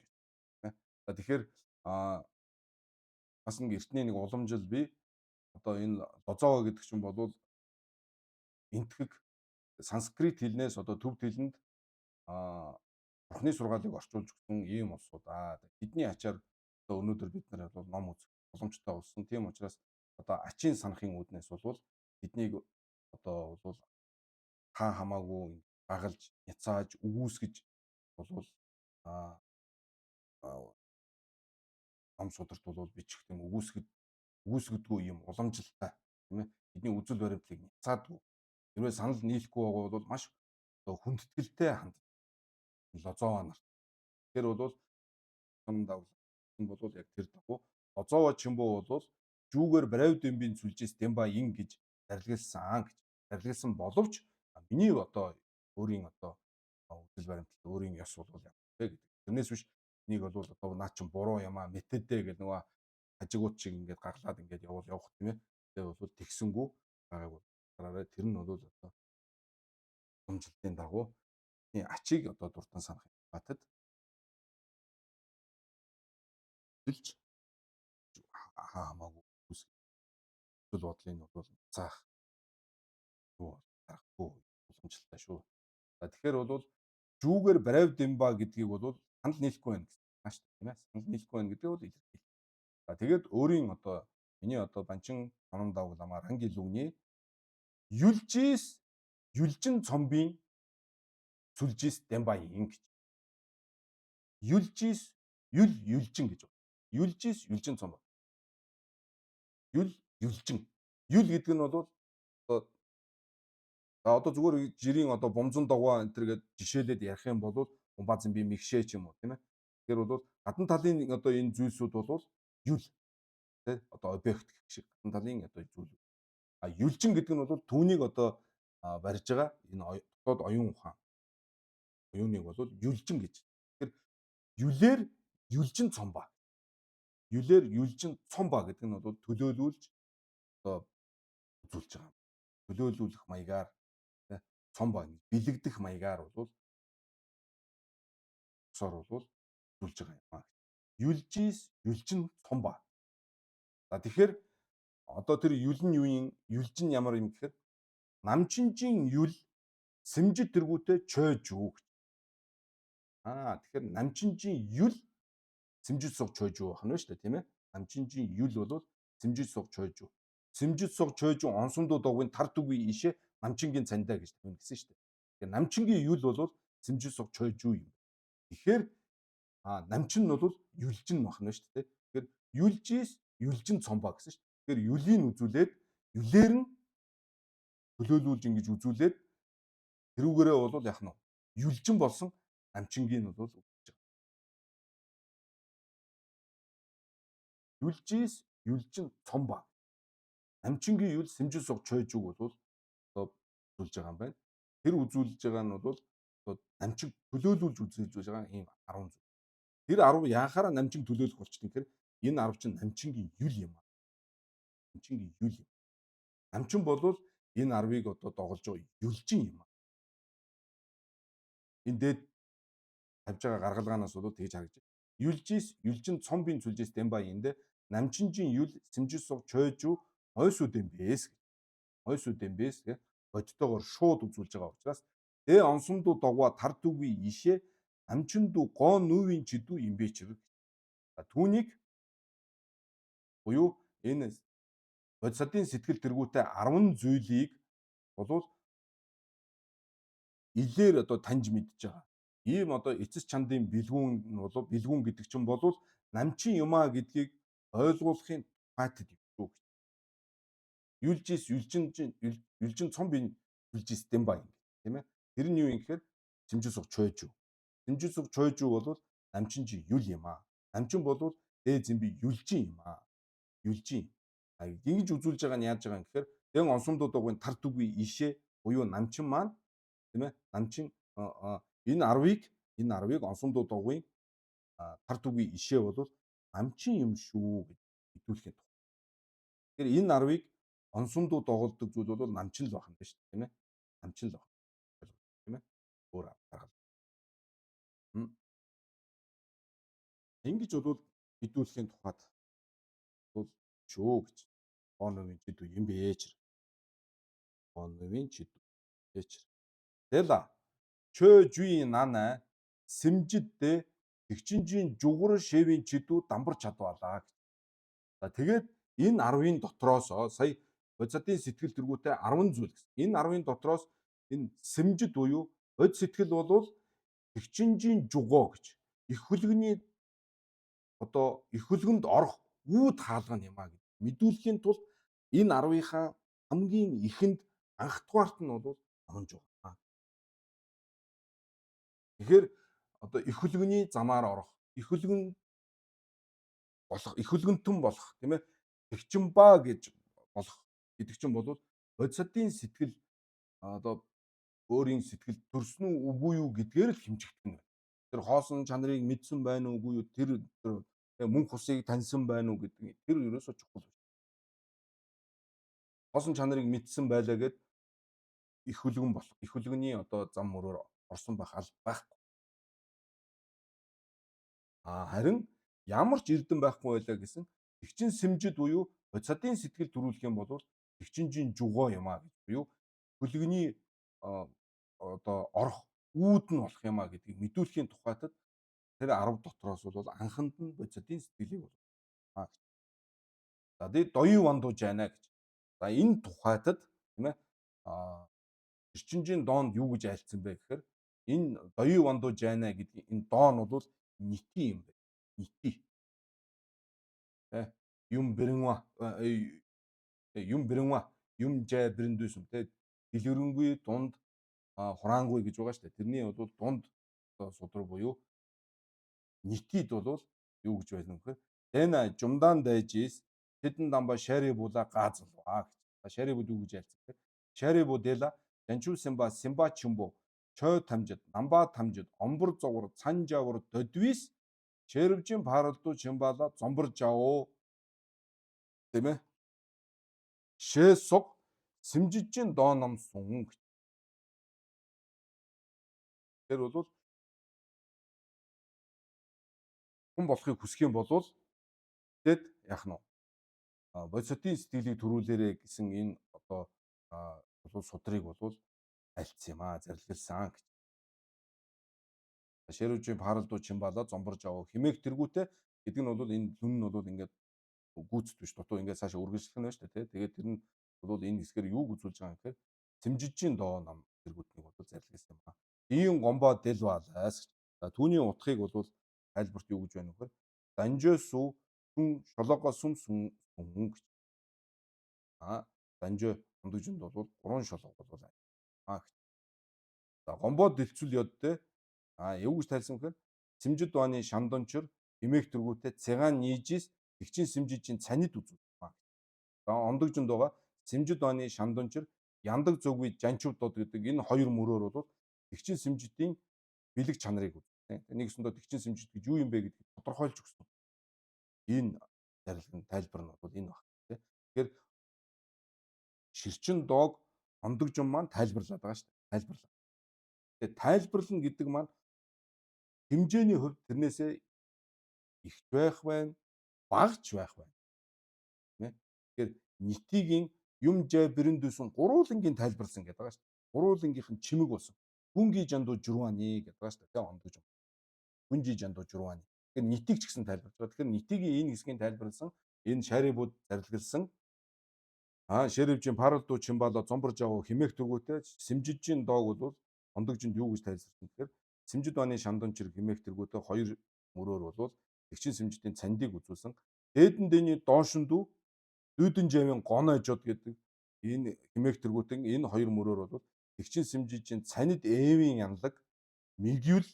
За тэгэхээр бас нэг эртний нэг уламжил би одоо энэ дозоо гэдэг чинь бол энтгэг санскрит хэлнээс одоо төв хэлэнд бурхны сургаалыг орчуулж өгсөн ийм улсууд. Тэдний ачаар одоо өнөөдөр бид нар бол ном үзэх боломжтой болсон. Тийм учраас одоо ачийн санахын үүднээс бол биднийг одоо бол хаа хамаагүй гагалж, няцааж, өгүүсгэж бол ном сударт бол бичих тийм өгүүсгдгүй юм уламжилтай тийм ээ. Бидний үзэл баримтлалыг няцаадгүй. Хэрвээ санал нийлэхгүй байгаа бол маш одоо хүндэтгэлтэй ханд лозоо нарт. Тэр бол том давлан бол яг тэр дагуу лозоо чимбөө бол жүүгээр брав дэмбийн сүлжээс дэмба ин гэж зарлигласан боловч миний одоо өөрийн одоо үзэл баримтлал өөрийн ёс бол яг гэдэг. Тэрнээс биш энийг бол одоо наа чин буруу юм аа мэтэдэ гэх нөгөө хажигууд шиг ингээд гаргалаад ингээд явах тийм ээ. Тэгээ бол тэгсэнгүү байгаагүй. Гараараа тэр нь бол одоо хэмжилтийн дагуу ачийг одоо дуртай санах батад хэлж хамаагүй үзэл бодлын бол цаах юу гарахгүй боломжтой шүү. За тэгэхээр бол жүүгээр брав дэмба гэдгийг бол санал нийлэхгүй байна гэсэн маш тийм ээ. Санал нийлэхгүй байна гэдэг бол илэрхийлэл. За тэгээд өөрийн одоо миний одоо банчин сонон давгламаар ранги лүгний юлжин цомбын сүлжис дэмба ин гэж. Юлжин гэж байна. Юлжин цом. Юлжин. Юл гэдэг нь бол одоо зүгээр жирийн одоо бомзон догоо энэ төргээд жишээлээд ярих юм бол Умбазан би мэгшээ ч юм уу тийм ээ. Тэгэхээр бол гадна талын одоо энэ зүйлсүүд бол юл тий одоо объект гэх шиг гадна талын одоо зүйл. Юлжин гэдэг нь бол түүнийг одоо барьж байгаа энэ дотоод оюун ухаан. Оюуныг бол юлжин гэж. Тэгэхээр юлээр юлжин цом ба. Юлээр юлжин цом ба гэдэг нь бол төлөөлүүлж одоо үзүүлж байгаа. Төлөөлүүлэх маягаар цом ба бэлэгдэх маягаар бол усаар бол үзүүлж байгаа юм аа. Юлжин цом ба. За тэгэхээр одоо тэр юл нь юу юм? Юлжин ямар юм гэхээр намчинжийн юл сэмжид тэргүүтээ чойж юу гэж. Тэгэхээр намчинжийн юл сэмжид суг чойж юу байна шүү дээ тийм ээ. Намчинжийн юл бол сэмжид суг чойж юу. Сэмжид суг чойж юу онсондоо догвын тар түгүй ишээ намчингийн цандаа гэж тавина гэсэн шүү дээ. Тэгэхээр намчингийн юл бол сэмжид суг чойж юу юм. Тэгэхээр намчин нь бол юлжин бахна шүү дээ. Тэгэхээр юлжин цомба гэсэн шүү дээ. Тэгэхээр юлийг үзүүлээд юлээр нь төлөөлүүлж ингэж үзүүлээд тэрүүгээрээ бол яах нь юлжин болсон намчингийн бол үзэж байгаа. Юлжин цомба. Намчингийн юл сэмжил суг чойж үг бол одоо үзүүлж байгаа юм байна. Тэр үзүүлж байгаа нь бол одоо намчин төлөөлүүлж үзүүлж байгаа ийм 10 зүйл. Тэр 10 яахаараа намчин төлөөлөх болчихсон гэхээр энэ 10 чинь намчингийн юл юм аа. Намчингийн юл юм. Намчин бол энэ 10-ыг одоо доголж байгаа юлжин юм аа. Энэ дээд тавьж байгаа гаргалгаанаас бол тэгж харагдаж байна. Юлжин цомбын сүлжээс дэмба энд намчинжийн юл сэмжил суг чойжу ойсуу дэмбэс гэж. Ойсуу дэмбэс гэх бодтойгоор шууд үзүүлж байгаа учраас дэ онсомдуу догва тар түгүй ишээ намчинду гоо нүвийн чидүү имбэчэр. Түүнийг буюу энэ бодисодын сэтгэл тэргүүтээ 10 зүйлийг бол илээр одоо таньж мэдж байгаа. Ийм одоо эцэс чандын бэлгүүн гэдэг чинь бол намчин юмаа гэдгийг ойлгуулахын тухайтад юм шүү. юлжин цом бин юлжис дэм ба тийм ээ. Тэр нь юу юм гэхээр Сэмжисүг чойжу. Сэмжисүг чойжу бол намчин чи юл юм аа. Намчин бол дээ зэмби юлжин юм аа. Юлжин. А ингэж үзүүлж байгаа нь яаж байгаа юм гэхээр дэн онсомдуудыг тар түгүй ишээ буюу намчин маань тийм ээ. Намчин энэ 10-ыг онсомдуудыг тар түгүй ишээ бол намчин юм шүү гэж хэлүүлэхэд. Тэгэхээр энэ 10-ыг онсомдууд доголдог зүйл бол намчин л байх юм байна шүү дээ тийм ээ. Намчин л байх. Тийм ээ. Өөр арга. Ингэж бол мэдүүлэхийн тухайд бол шүү гэж. Оновын чид юм бэж. Оновын чид бэж. Тэла чö жуй нана сэмжиддээ тэгчинжийн жугар шэвийн чидүү дамбар чадвалаа. За тэгээд энэ 10-ын дотроос сая бодисатын сэтгэл төргүүтэй 10 зүйл гэсэн. Энэ 10-ын дотроос энэ сэмжид буюу бод сэтгэл бол тэгчинжийн жугоо гэж их хөлгөний одоо их хөлгөнд орох үүд хаалга юм а гэж мэдүүлэхийн тулд энэ 10-ынхаа хамгийн ихэнд анх дугаарт нь бол онж байгаа. Тэгэхээр одоо их хөлгөний замаар орох, их хөлгөн болох, их хөлгөнтөн болох тийм ээ. Тэгчинбаа гэж болох гэдэг чинь бол бодисатын сэтгэл одоо өөрийн сэтгэл төрсөн үү үгүй юу гэдгээр л хэмжигдэх нь байна. Тэр хоосон чанарыг мэдсэн байна уу үгүй юу тэр мөнх усыг таньсан байна уу гэдэг тэр ерөөсөө чухал. Хоосон чанарыг мэдсэн байлаа гэд их хөлгөн болох. Их хөлгөний одоо зам мөрөөр орсон байх алба байхгүй. Харин ямар ч эрдэм байхгүй байлаа гэсэн тэгчин сэмжид буюу бодисатын сэтгэл төрүүлэх юм бол тэгчинжийн жугоо юм а гэж буюу хөлгөний одоо орох үүд нь болох юм а гэдгийг мэдүүлэхийн тухайтад тэр 10 дотроос бол анханд нь бодисатын сэтгэлийг бол. За тэгээд доён вандууж байна гэж. За энэ тухайтад тийм ээ эрчинжийн доонд юу гэж айлцсан бэ гэхээр энэ доён вандууж байна гэдэг энэ доон бол нити юм байна. Нити. Юм бэрэнва юм жай бэрэндүүсүм те дэлгэрэнгүй дунд хураангүй гэж байгаа шүү дээ. Тэрний бол дунд судраг буюу нитид бол юу гэж байна вэ гэхээр тэнэ жумдаан дайжис тэдэн дамба шари була газлаа гэж. Шари бул юу гэж айлцсан. Шари будела жанчуу симба чимбо чой тамжид намба тамжид омбор зогор цанжавар додвис шэрвжин паралду чимбала зомбор жао тийм ээ. Шэсог сэмжижин дооном сун гэж. Тэр бол хүн болохыг хүсэх юм бол тэгэд яах нь бодисатын сэтгэлийг төрүүлээрэ гэсэн энэ одоо судрыг бол альцсан юм а зарилгалсан гэж. Шэрвжин паралду чимбала зомборж аваа химээх тэргүүтээ гэдэг нь бол энэ зүн нь бол ингээд гүйцэд биш дутуу ингээд цаашаа үргэлжлэх нь байна шүү дээ. Тэгээд тэр нь бол энэ хэсгээр юуг үзүүлж байгаа юм гэхээр сэмжижийн доо нам тэргүүтнийг бол зарилгалсан юм а. Ийм гомбо дэл балаас гэж. За түүний утгыг бол тайлбарт юу гэж байна вэ гэхээр данжөөсү хүн шолоогоо сүм гэж. Данжөө ондогжинд бол 3 шолоо бол гэж. За гомбо дэлцүүл ёдтэй юу гэж тайлсан гэхээр сэмжид бааны шамдончор эмээх тэргүүтээ цэгаан нийжис тэгчин сэмжижийн цанид үзүүл. За ондогжинд байгаа сэмжид бааны шамдончор яндаг зөвгүй жанчуудод гэдэг энэ хоёр мөрөөр бол тэгчин сэмжидийн бэлэг чанарыг үздэг. Нэгсэндээ тэгчин сэмжид гэж юу юм бэ гэдгийг тодорхойлж өгсөн. Энэ зарилгын тайлбар нь бол энэ баг. Тэгэхээр ширчин доог ондогжин маань тайлбарлаад байгаа шүү дээ. Тайлбарлаа. Тэгээд тайлбарлана гэдэг маань хэмжээний хувьд тэрнээсээ ихч байх байна, багч байх байна. Тэгэхээр нитигийн юм жай бэрэндүүсэн гурвуулангийн тайлбарлсан гэдэг байгаа шүү дээ. Гурвуулангийнх нь чимэг болсон. Хүнги жанду журваны гэдэг байгаа шүү дээ. Ондогж. Хүнжи жанду журваны. Тэгэхээр нитиг ч гэсэн тайлбарлаж байгаа. Тэгэхээр нитигийн энэ хэсгийн тайлбарлсан энэ шарибууд зарилгалсан шэрвжин паралду чимбала зомборж аваа химээх тэргүүтээ сэмжижийн доог бол ондогжинд юу гэж тайлбарласан гэхээр сэмжид бааны шамдончир химээх тэргүүтээ хоёр мөрөөр бол тэгчин сэмжидийн цандыг үзүүлсэн. Дээдэн дэний доошин дүү дүүдэн жавын гонойжод гэдэг Энэ хэмээх тэргүүтэн энэ хоёр мөрөөр бол тэгчин сэмжижийн цанид эвийн янлаг мэгүүл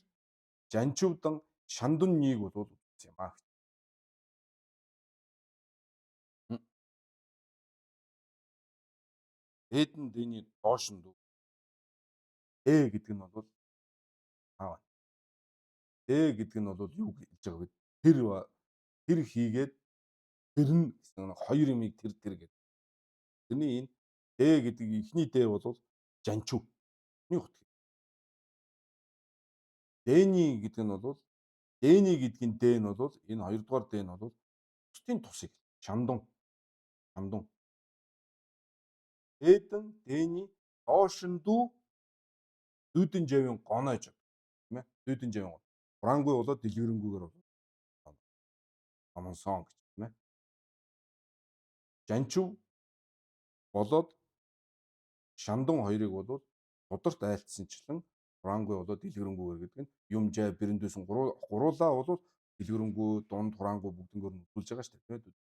жанчивдан шандун нийг бол үзсэн юм аа. Дээдэн дэний доош нь дүү. Гэдэг нь бол аав. Гэдэг нь бол юу гэж байгаа вэ? Тэр хийгээд тэр нь гэсэн хоёр юмыг тэр гэдэг. Тэрний энэ гэдэг ихний дэ бол жанчив. Нэг утга. Дэний гэдэг нь бол дэний гэдгийн дэ нь бол энэ хоёрдугаар дэ нь бол бусдын тусыг шандун. Дээдэн дэний доошин дүү дүйдэн жавын гонойж тийм ээ. Дүйдэн жавын гон. Хураангүй болоод дэлгэрэнгүйгээр бол амансон гэж тийм ээ. Жанчив болоод шандун хоёрыг бол ударт айлтсанчлан хураангүй болоод дэлгэрэнгүйгээр гэдэг нь юм жай бэрэндүүсэн гуруулаа бол дэлгэрэнгүй дунд хураангүй бүгднгөр нь үзүүлж байгаа шүү дээ тийм ээ.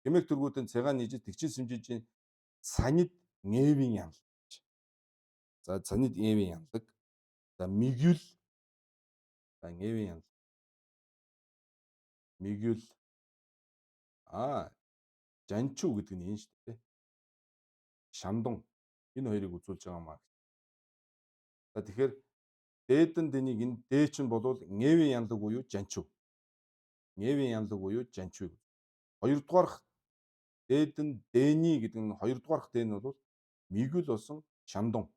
Хэмээх тэргүүдэн цагаан нийжид тэгчин сэмжижийн санид нээвийн янлаг. За санид нээвийн янлаг. За мэгүүл. За нээвийн янлаг. Мэгүүл. Жанчив гэдэг нь энэ шүү дээ. Шандун. Энэ хоёрыг үзүүлж байгаа маа. За тэгэхээр дээдэн дэнийг энэ дээ чинь болвол нээвийн янлаг буюу жанчив. Нээвийн янлаг буюу жанчив. Хоёрдугаарх дээдэн дэний гэдэг нь хоёрдугаарх дэ нь бол мэгүүл болсон шандун.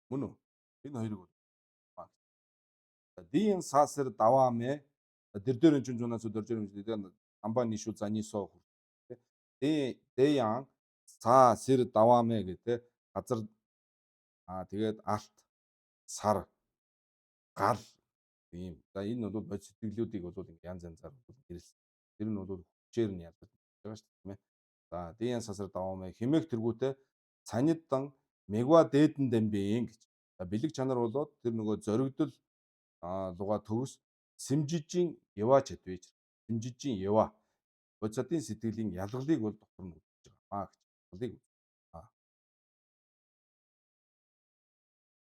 Мөн үү? Энэ хоёрыг бол. Дийн саасэр даваамэ тэр дээр энэ чинь жунаас өдөрж ирэмжлээ. Амбаа нишүү занисоо. Дэян цаа сэр даваамэ гэдэг газар тэгээд алт сар гал ийм. За энэ бол бод сэтгэлүүдийг бол янз янзаар хэрэгэлсэн. Тэр нь бол хүчээр нь ялдаг байгаа шүү дээ тийм ээ. За дэян сасар даваамэ хэмээх тэргүүтээ цаниддан мегва дээдэн дэмбээн гэж. За бэлэг чанар болоод тэр нөгөө зоригдол луга төвс сэмжижийн ява чадвэж. Сэмжижийн ява. Бодисатын сэтгэлийн ялгалыг бол дотор нь үзэж байгаа гэж.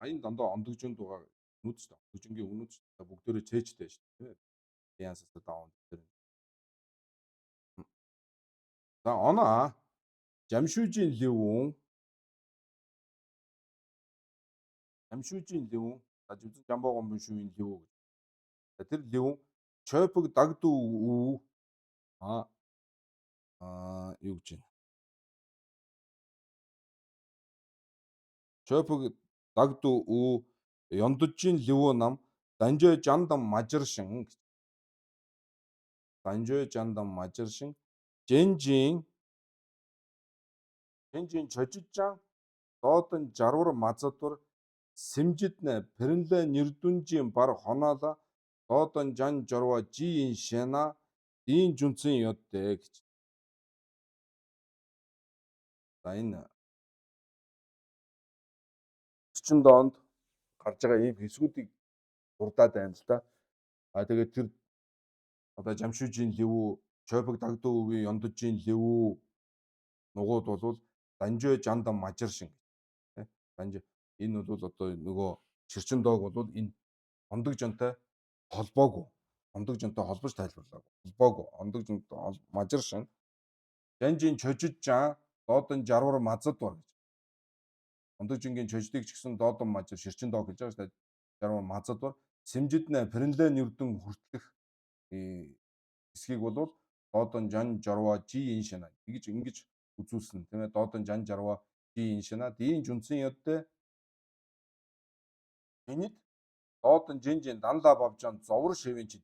Аян дандаа ондогжинд байгаа нүд ч ондогжингийн үнүүд ч бүгдээрээ чэйжтэй шүү дээ. Янсаас даун дээр. За оноо Жамшүүжийн левүүн аживд жамбогон шүүийн левүү гэж. Тэр левүүн чойпог дагдуу юу гэж байна. Чойпог дагдуу уу ёндожийн левүү нам данжой жандам мажиршин гэж. Данжой жандам мажиршин Жэнжин чожижжан доодан жарвар мазадвар сэмжиднэ пэрэнлэ нэрдүнжийн бар хонооло доодан жан жорва жиин шэна дийн жүнцэн ёддэ гэж. За энэ 40 онд гарч байгаа ийм хэсгүүдийг дурдаад байна л да. Тэгээд тэр одоо Жамшүүжийн левүү, чойпог дагдуу үеийн ёндожийн левүү нугууд бол данжой жандам мажиршин тийм. Данжой энэ бол одоо нөгөө ширчин доог бол энэ ондог жонтой холбоогүй. Ондог жонтой холбож тайлбарлаагүй. Холбоогүй. Ондог жонтой мажиршин Жанжийн чожижжан доодан жарвар мазадвар гэж. Ондог жингийн чождыг ч гэсэн доодан мажир ширчин доог гэж байгаа шүү дээ. Жарвар мазадвар сэмжиднэ пэрэнлэ нэрдэн хүртлэх хэсгийг бол доодан жан жорва жи ин шана ингэж үзүүлсэн тийм ээ. Доодан жан жорва жи ин шана дийн жүнцэн ёддэ энэд доодан жинжин данлаа бавжан зовор шивэн чи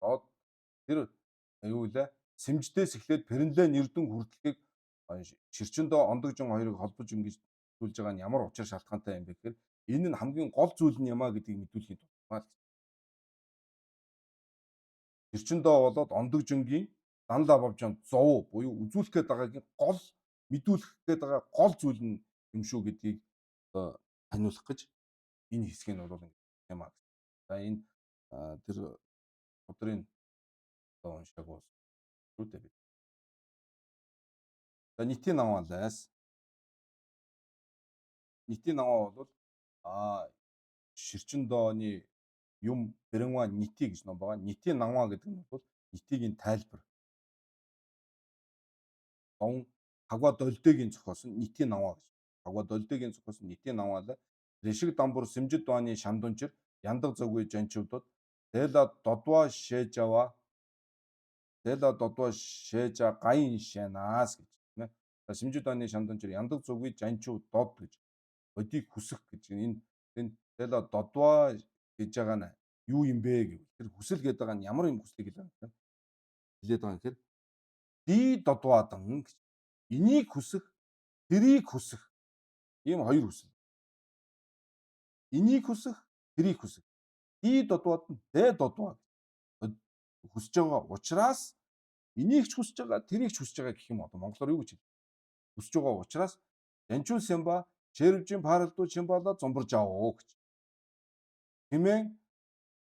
доод тэр юу вэ? Сэмждээс эхлээд пэрэнлэ нэрдэн хүртлэхийг ширчэндөө ондогжин хоёрыг холбож ингэж зүйлж байгаа нь ямар учир шалтгаантай юм бэ гэхээр энэ нь хамгийн гол зүйл нь юмаа гэдгийг мэдүүлэхийн тулд. Ширчэндөө болоод ондогжингийн данлаа бавжан зов буюу үзүүлэх гээд байгаагийн гол мэдүүлэх гээд байгаа гол зүйл нь юм шүү гэдгийг одоо таниулах гэж энэ хэсгийг нь бол юм аа. За энэ тэр өдрийн одоо уншааг бол шүү дээ. За нийтийн наваалаас нийтийн наваа бол ширчин дооны юм Бэрэнва нийти гэж ном байгаа. Нийтийн наваа гэдэг нь бол нийтийн тайлбар. Дон хагва долдыгийн зохиосон нийтийн наваа гэж. Хагва долдыгийн зохиосон нийтийн наваалаа Рэшиг дамбур Сэмжид дооны шамдунчир яндаг зөггүй жанчуудад Дэла додва шээжа гайн шанаас гэж тийм ээ. За Сэмжид дооны шамдунчир яндаг зөггүй жанчуудад гэж өдийг хүсэх гэж энэ Дэла додва гэж байгаа нь юу юм бэ гэвэл тэр хүсэл гэдэг байгаа нь ямар юм хүслийг хэлээд байгаа юм. Хэлээд байгаа юм гэхээр ди додваадан гэж энийг хүсэх, тэрийг хүсэх ийм хоёр хүсэл. Энийг хүсэх, тэрийг хүсэх. Ди додваад нь дэ додваа хүсэж байгаа учраас энийг ч хүсэж байгаа, тэрийг ч хүсэж байгаа гэх юм одоо монголоор юу гэж хэлдэг. Хүсэж байгаа учраас Янчун Сямба Червжин Паралду Чимбала зомборж аваа гэж. Хэмээн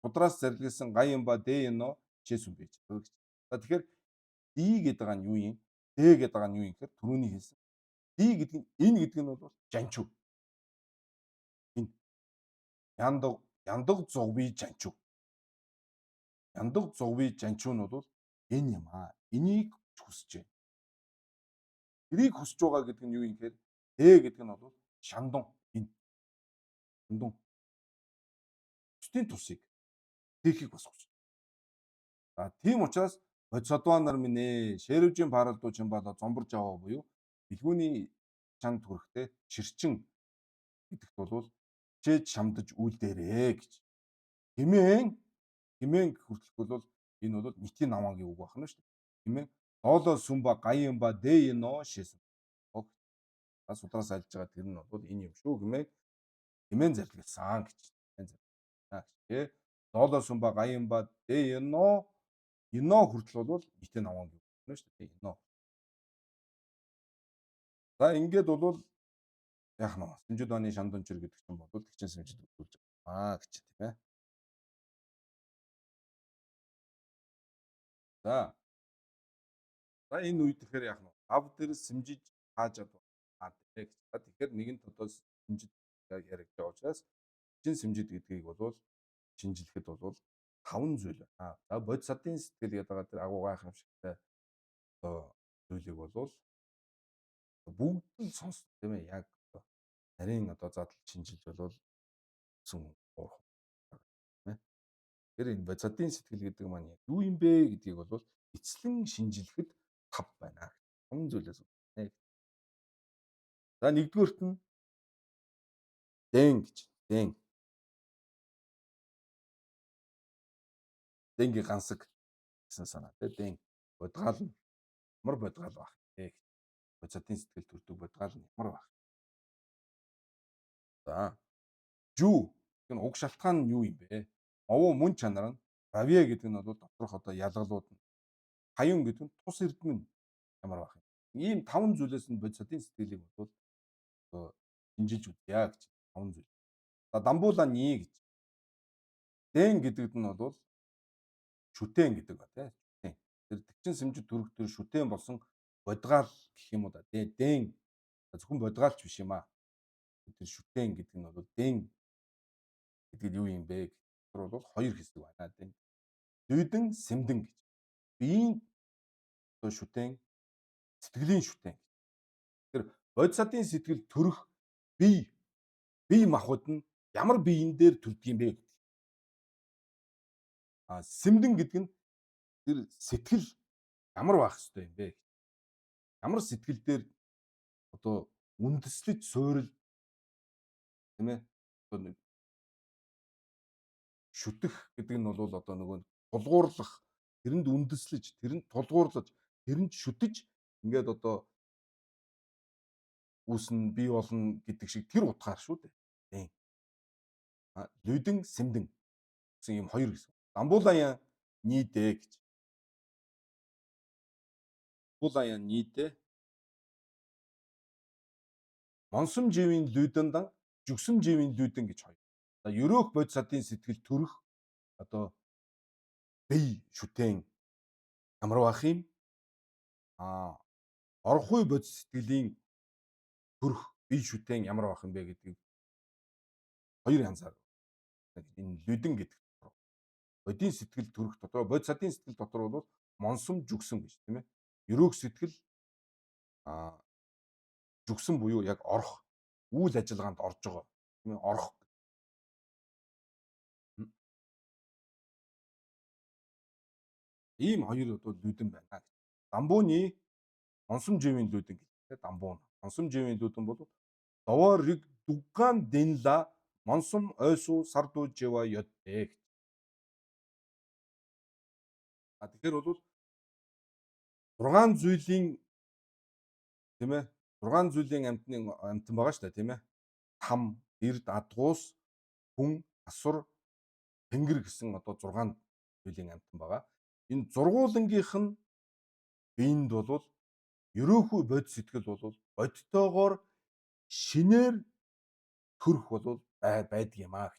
удраас зарлигсан Гаямба Дэйно чэсүн байж. За тэгэхээр ди гэдэг байгаа нь юу юм? Дэ гэдэг байгаа нь юу юм гэхээр түрүүний хэлсэн. Ди гэдэг нь энэ гэдэг нь бол жанчуу. Энэ яндаг зугби жанчуу. Яндаг зугби жанчуу нь бол энэ юм аа. Энийг хүсэж байна. Тэрийг хүсэж байгаа гэдэг нь юу юм гэхээр дэ гэдэг нь бол шандун. Энэ шандун. Бусдын тусыг хийхийг бас хүсэж. За тийм учраас бодисодванар минь ээ Шэрвжин Паралду Чимбала зомборж аваа буюу бэлгүүний чанд хүрэхтэй чирчин гэдэгт бол хичээж шамдаж үйлдээрээ гэж. Хэмээн хүртэлх бол энэ бол нийтийн наваагийн үг байна шүү дээ. Хэмээн дооло сүмба гаямба дэйно шээсэн. Бас удаас альж байгаа тэр нь бол энэ юм шүү хэмээн зарлигдсан гэж. Тэ дооло сүмба гаямба дэйно ино хүртэл бол нийтийн наваагийн үг байна шүү дээ. Ино. За ингээд бол яах нь Сэмжид оны шамдунчир гэдэг чинь бол тэгчин сэмжид үзүүлж байгаа гэж тийм ээ. За энэ үед тэгэхээр яах нь ав дээр сэмжиж хаажаад байна тийм ээ. Тэгэхээр нэгэнт одоо сэмжид яригдж байгаа учраас чин сэмжид гэдгийг бол шинжилэхэд бол 5 зүйл байна. За бодисодын сэтгэл гэдэг байгаа тэр агуу гайхамшигтай одоо зүйлийг бол бүгд нь сонс тийм ээ. Яг нарийн одоо задлал шинжилж бол зүн уурах тийм ээ. Тэр энэ бодисодын сэтгэл гэдэг маань юу юм бэ гэдгийг бол эцлэн шинжилэхэд 5 байна. 5 зүйлээс байна. За нэгдүгüүрт нь дэн гэж. Дэнгийн гансаг гэсэн санаа тийм дэн бодгаал нь ямар бодгаал байх вэ? Бодисодын сэтгэл төрдөг бодгаал нь ямар байх? За жүү энэ уг шалтгаан нь юу юм бэ? Овоо мөн чанар нь равья гэдэг нь бол доторх одоо ялгалууд нь хаюн гэдэг нь тус эрдэм нь ямар байх юм? Ийм 5 зүйлээс нь бодисодын сэтгэлийг бол одоо шинжилж үзье гэж 5 зүйл. За дамбуула нии гэж. Дэн гэдэгт нь бол шүтэн гэдэг ба тийм. Тэр тэгчин сэмжид төрөх төр шүтэн болсон бодгаал гэх юм уу да. Дэн зөвхөн бодгаалч биш юм аа. Тэр шүтэн гэдэг нь бол дэн гэдэг нь юу юм бэ? Тэр бол хоёр хэсэг байна. Дэн лүйдэн сэмдэн гэж. Биеийн одоо шүтэн сэтгэлийн шүтэн. Тэр бодисодын сэтгэл төрөх бие махбод нь ямар биеийн дээр төрдөг юм бэ? Сэмдэн гэдэг нь тэр сэтгэл ямар байх ёстой юм бэ? Ямар сэтгэл дээр одоо үндэслэж суурил тийм ээ? Одоо шүтэх гэдэг нь бол одоо нөгөө тулгуурлах, тэрэнд үндэслэж, тэрэнд тулгуурлаж, тэрэнд шүтэж ингээд одоо үүснэ, бий болно гэдэг шиг тэр утгаар шүү дээ. Тийм. Лүйдэн сэмдэн гэсэн юм хоёр гэсэн. Дамбуулаян нийдэ гэж. Дамбуулаян нийдэ монсом живийн лүйдэндан жүгсэм живийн лүйдэн гэж хоёр. За ерөөх бодисодын сэтгэл төрөх одоо бие шүтэн ямар байх юм? орохуй бодис сэтгэлийн төрөх бие шүтэн ямар байх юм бэ гэдгийг хоёр янзаар энэ лүдэн гэдэг дотор бодийн сэтгэл төрөх дотор бодис садын сэтгэл дотор бол монсом жүгсэн гэж тийм ээ. Ерөөх сэтгэл а жүгсэн буюу яг орох үйл ажиллагаанд орж байгаа тийм ээ орох. Ийм хоёр одоо лүдэн байна. Дамбууны онсомживийн лүдэн гэдэг дамбуу. Онсомживийн лүдэн бол довоорыг дугаан дэнла монсом ойсуу сарду жива ёдтэй. Тэгэхээр бол 6 зүйлийн тийм ээ 6 зүйлийн амьтан байгаа шүү дээ тийм ээ. Там, эрд, адгуус, хүн, асур, тэнгэр гэсэн одоо 6 зүйлийн амьтан байгаа. Энэ зургуулангийнх нь биеинд бол ерөөхүй бод сэтгэл бол бодтойгоор шинээр төрөх бол байдаг юм аа.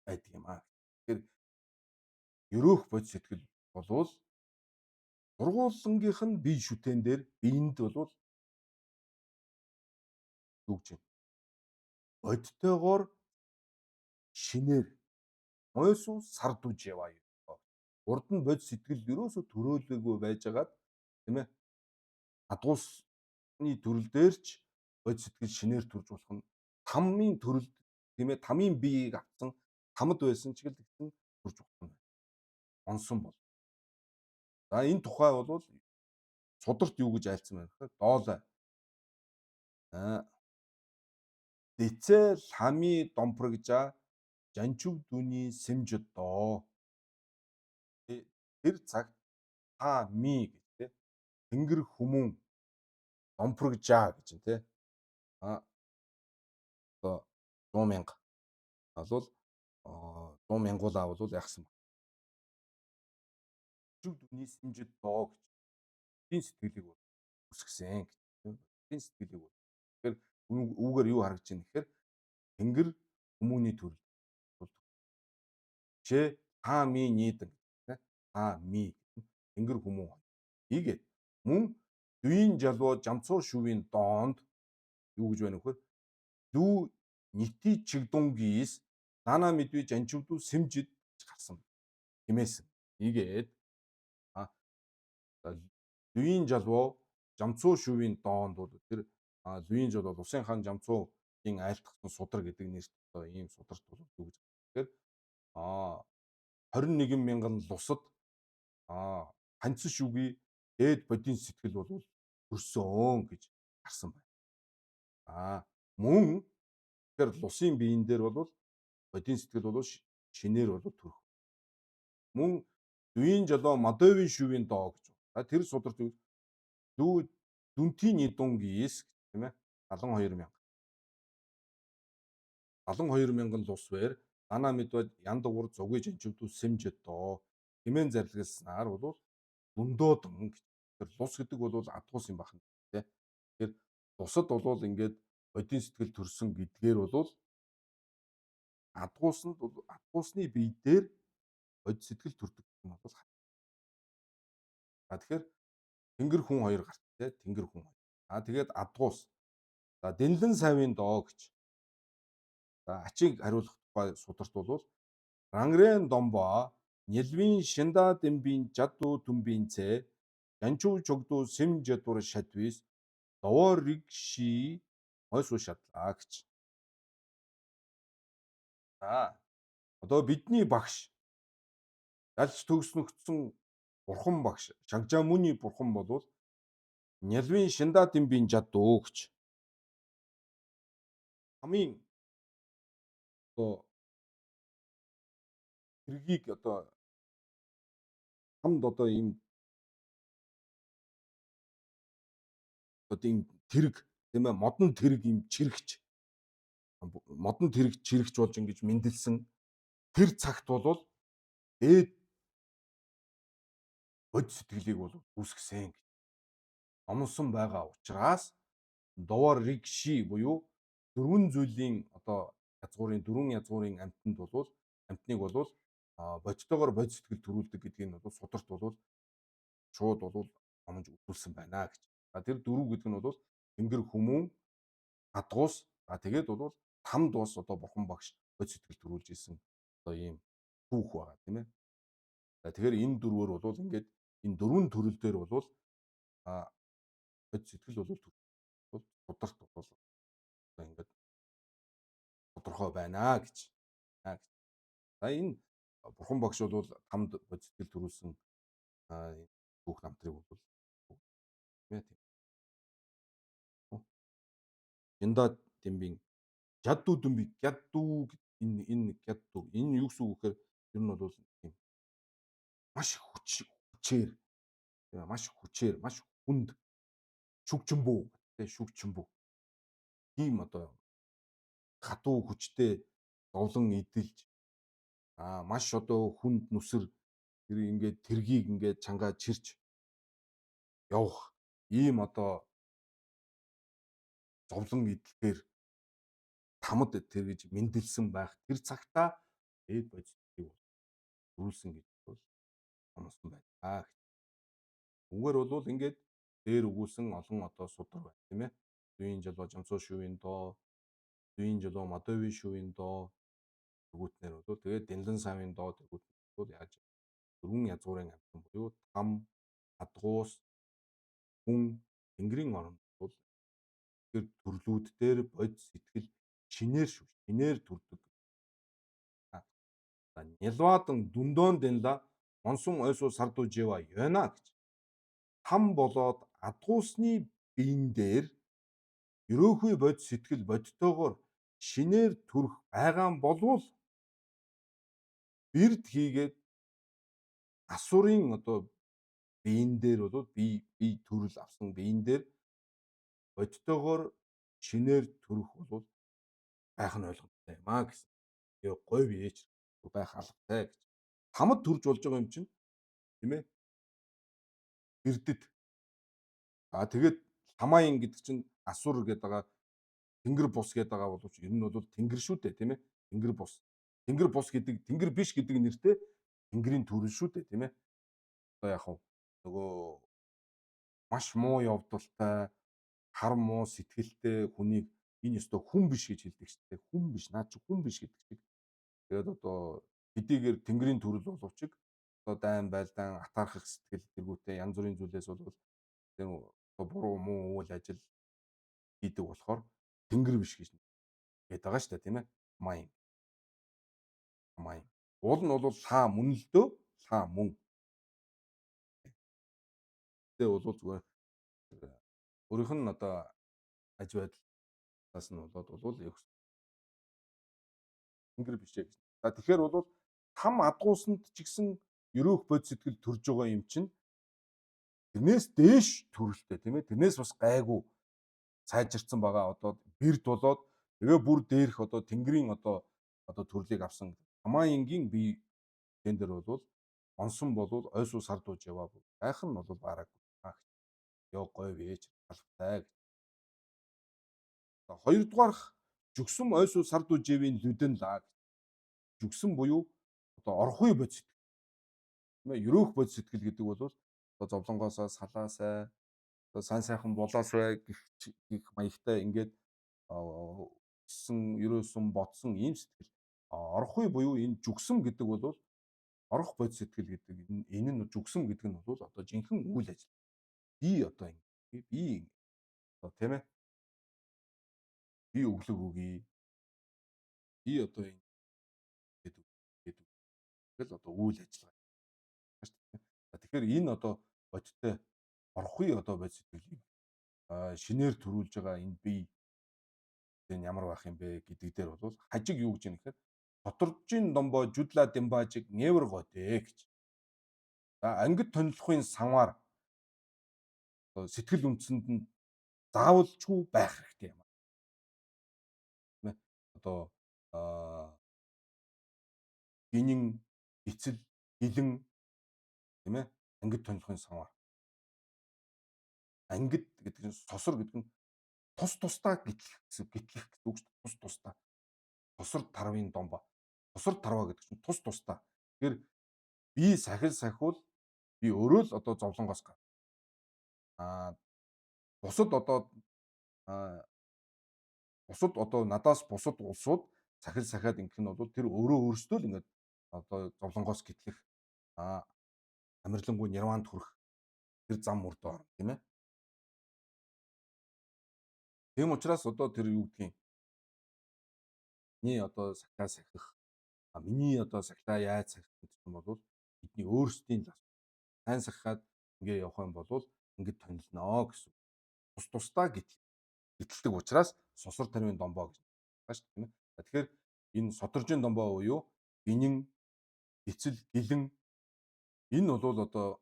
Байдаг юм аа. Тэгэхээр ерөөх бод сэтгэл болвол зургуулангийнх нь бие шүтэн дээр биеинд бол юуж байна. Бодтойгоор шинээр ойсуу сардууж яваа юм. Урд нь бод сэтгэл ерөөсө төрөөлөөгүй байжгаад тийм ээ. Адгуусны төрөл дээр ч бод сэтгэл шинээр төрж болох нь тамын төрөл тийм ээ. Тамын биеийг авсан тамд байсан ч гэсэн төрж болох юм. Онсон бол. За энэ тухай бол сударт юу гэж айлцсан байна гэхээр доолой. Дэцэ лами домпрогжа жанчув дүний сэмждоо. Тэр цагт та ми гэдэг тэнгэр хүмүүн домпрогжаа гэж юм те. Одоо 100,000 бол 100,000-уулаа бол яахсан бэ? Жанчув дүний сэмждоо гэж. Тийм сэтгэлийг бол үсгсэн гэж. Тийм сэтгэлийг бол. Тэгэхээр үүгээр юу харагдаж байна гэхээр тэнгэр хүмүүний төрөл. Жишээ та ми нийдэн та ми тэнгэр хүмүүн ийгээд мөн дүйн жалуу жамцуу шүвийн доонд юу гэж байна вөхөр дүү нийти чигдунгиис нана мэдвэ жанчувдуу сэмжид гарсан хэмээсэн. Ийгээд дүйн жалуу жамцуу шүвийн доонд бол тэр дүйн жалуу усын хаан жамцуугийн айлтгсан судар гэдэг нэрт одоо ийм сударт бол юу гэж тэгэхээр 21 мянган лусад ганцхан шүгий дээд бодийн сэтгэл бол төрсөн гэж гарсан байна. Мөн тэр лусын биеийн дээр бол бодийн сэтгэл бол шинээр бол төрөх. Мөн дүйн жалоо мадовын шүвийн доо гэж. Тэр сударт дүү дүнтийн идунгиис тийм ээ 72 мянган лус бэр дана мэдвэ янд ур зугий жанчвдүү сэмждөө хэмээн зарлигалснаар бол дундуудан гэж. Тэр лус гэдэг бол адгуус юм байна тийм. Тэгэхээр лусад бол ингээд бодийн сэтгэл төрсөн гэдгээр бол адгуусны бие дээр бод сэтгэл төрдөг юм бол. Тэгэхээр тэнгэр хүн хоёр гарт тийм тэнгэр хүн. Тэгээд адгуус. За дэнлэн савын доо гэж. За ачиг хариулах тухай сударт бол рангрен домбо нэлвийн шинда дэмбийн жадуу дүмбийн цэ янчуу чогдуу сэм жадуур шатвис довоорыг ши ойсуу шатлаа гэж. За одоо бидний багш ялж төгснөгдсөн бурхан багш Шагжамүний бурхан болвол нялвийн шинда дэмбийн жадуу гэж. Хамгийн одоо хэргийг одоо хамд одоо ийм тэрэг тийм ээ модон тэрэг ийм чирэгч модон тэрэг чирэгч болж ингэж мэндэлсэн тэр цагт бол дээд бод сэтгэлийг бол үүсгэсэн гэж. Номлосон байгаа учраас довор ригши буюу дөрвөн зүйлийн одоо дөрвөн язгуурын амьтныг бол бодтойгоор бод сэтгэл төрүүлдэг гэдгийг нь бол сударт бол шууд бол номж өгүүлсэн байна гэж. Тэр дөрөв гэдэг нь бол тэнгэр хүмүүн адгуус тэгээд бол тамд бас одоо бурхан багш бод сэтгэл төрүүлж исэн одоо ийм түүх байгаа тийм ээ. Тэгэхээр энэ дөрвөөр бол ингээд энэ дөрвөн төрөл дээр бол бод сэтгэл бол тодорт бол одоо ингээд тодорхой байна гэж. За энэ бурхан багш бол тамд бод сэтгэл төрүүлсэн түүх намтрыг бол тийм ээ. Янда Дембийн Жадду дүмби гяддуу энэ гяддуу энэ юу гэсэн үг гэхээр ер нь бол тийм маш хүчээр маш хүнд шүгчмбүү тий шүгчмбүү тийм одоо хатуу хүчтэй зовлон идэлж маш одоо хүнд нүсэр тэр ингээд тэргийг ингээд чангаа чирч явах ийм одоо зовлон идэлээр тамд тэр гэж мэндэлсэн байх тэр цагтаа эд бодисыг төрүүлсэн гэж бол онцлон байна. Үгээр бол ингээд дээр өгүүлсэн олон одоо судар байна тийм ээ. Зүйн жолоо жамсуу шүүийн доо, зүйн жолоо мадовын шүүийн доо тэгүүтнэр бол тэгээд Дэнлэн савын доо тэгүүтнэр бол яаж дөрвөн язгуурын амьтан буюу там, адгуус, хүн, тэнгэрийн орнд бол тэр төрлүүд дээр бод сэтгэл шинээр төрдөг. Нялваадан дүндон дэнла монсун ойсуу сарду жива ёна гэж. Там болоод адгуусны биен дээр ерөөхий бод сэтгэл бодтойгоор шинээр төрөх байгаа болвол бэрд хийгээд асуурын одоо биен дээр бол бие төрөл авсан биен дээр бодтойгоор шинээр төрөх бол байх нь ойлгомжтой юм аа гэсэн. Тэгээ говь ээж байх алгатай гэж. Хамд төрж болж байгаа юм чинь тийм ээ. Бэрдэд. Тэгээд хамаин гэдэг чинь асур гэдэг байгаа тэнгэр бус гэдэг байгаа боловч ер нь бол тэнгэр шүү дээ тийм ээ. Тэнгэр бус. Тэнгэр бус гэдэг тэнгэр биш гэдэг нэртэй тэнгэрийн төрөл шүү дээ тийм ээ. Одоо яг нөгөө маш муу явдалтай хар муу сэтгэлтэй хүнийг энэ ёстой хүн биш гэж хэлдэг шүү дээ. Хүн биш наад чи хүн биш гэдэг чиг. Тэгээд одоо хэдийгээр тэнгэрийн төрөл боловч одоо дайн байлдаан атаархах сэтгэл тэргүүтээ янз бүрийн зүйлээс бол тэр буруу муу үйл ажил хийдэг болохоор тэнгэр биш гэж гээд байгаа шүү дээ тийм ээ. Майн. Уул нь бол лаа мөн л дөө лаа мөн. Тэгээ бол зүгээр өөрийнх нь одоо аж байдлаас нь болоод бол тэнгэр бишээ гэж. За тэгэхээр бол там адгуусанд ч гэсэн ерөөх бод сэтгэл төрж байгаа юм чинь тэрнээс дээш төрөлтэй тийм ээ. Тэрнээс бас гайгүй сайжирсан байгаа одоо бэрд болоод тэгээ бүр дээрх одоо тэнгэрийн одоо төрлийг авсан хамаингийн бие тэн дээр бол онсон болвол ойсуу сардууж яваа байх нь бол бараг ёо говь ээж алгатай. Хоёрдугаарх жүгсүм ойсуу сардууж явын лүдэн лаг. Жүгсүм буюу одоо орхуй бод сэтгэл. Тийм ээ ерөөх бод сэтгэл гэдэг бол одоо зовлонгоосоо салаасай одоо сайн сайхан болоосай гэх маягтай ингээд ерөөсөн бодсон ийм сэтгэл. Орхуй буюу энэ жүгсэм гэдэг бол орох бод сэтгэл гэдэг энэ нь жүгсэм гэдэг нь бол одоо жинхэнэ үйл ажил. Би одоо би одоо тийм ээ би өглөг өгье. Би одоо энэ гэдэг тэгэл одоо үйл ажиллагаа. Тэгэхээр энэ одоо бодтой орохуй одоо бод сэтгэлийг шинээр төрүүлж байгаа энэ бие энэ ямар байх юм бэ гэдэг дээр бол хажиг юу гэж юм гэхээр доторжин домбо жудла дэмбажиг нэвэр готэй гэж. За ангид тонилохын санваар сэтгэл үндсэнд нь заавалчгүй байх хэрэгтэй юм. Тийм ээ. Одоо гинин эцэл хилэн тийм ээ ангид тонилохын санваар. Ангид гэдэг нь сосор гэдэг нь тусдаа гитлэх гэсэн үг шүү дээ. Тусдаа. Тусар тарвын домбо. Тусар тарва гэдэг чинь тусдаа. Тэгэхээр би сахил сахиул би өөрөө л одоо зовлонгоос гар. Аа бусад одоо аа бусад одоо надаас бусад улсууд сахил сахиад ингэх нь бол тэр өөрөө өөрсдөө л ингээд одоо зовлонгоос гэтлэх аа амарлингуй нирваанд хүрэх тэр зам мөрдөө орно тийм ээ. Тийм учраас одоо тэр юу гэдгийг миний одоо сахиа сахих миний одоо сахилаа яаж сахих гэдэг юм бол бидний өөрсдийн л сайн сахиад ингээ явах юм бол ингээд тонилно гэсэн. Тус тусдаа гítэлдэг учраас сусар тармын домбоо гэж байна шүү дээ тийм ээ. Тэгэхээр энэ содоржийн домбоо буюу гинин, эцэл, гэлэн энэ бол одоо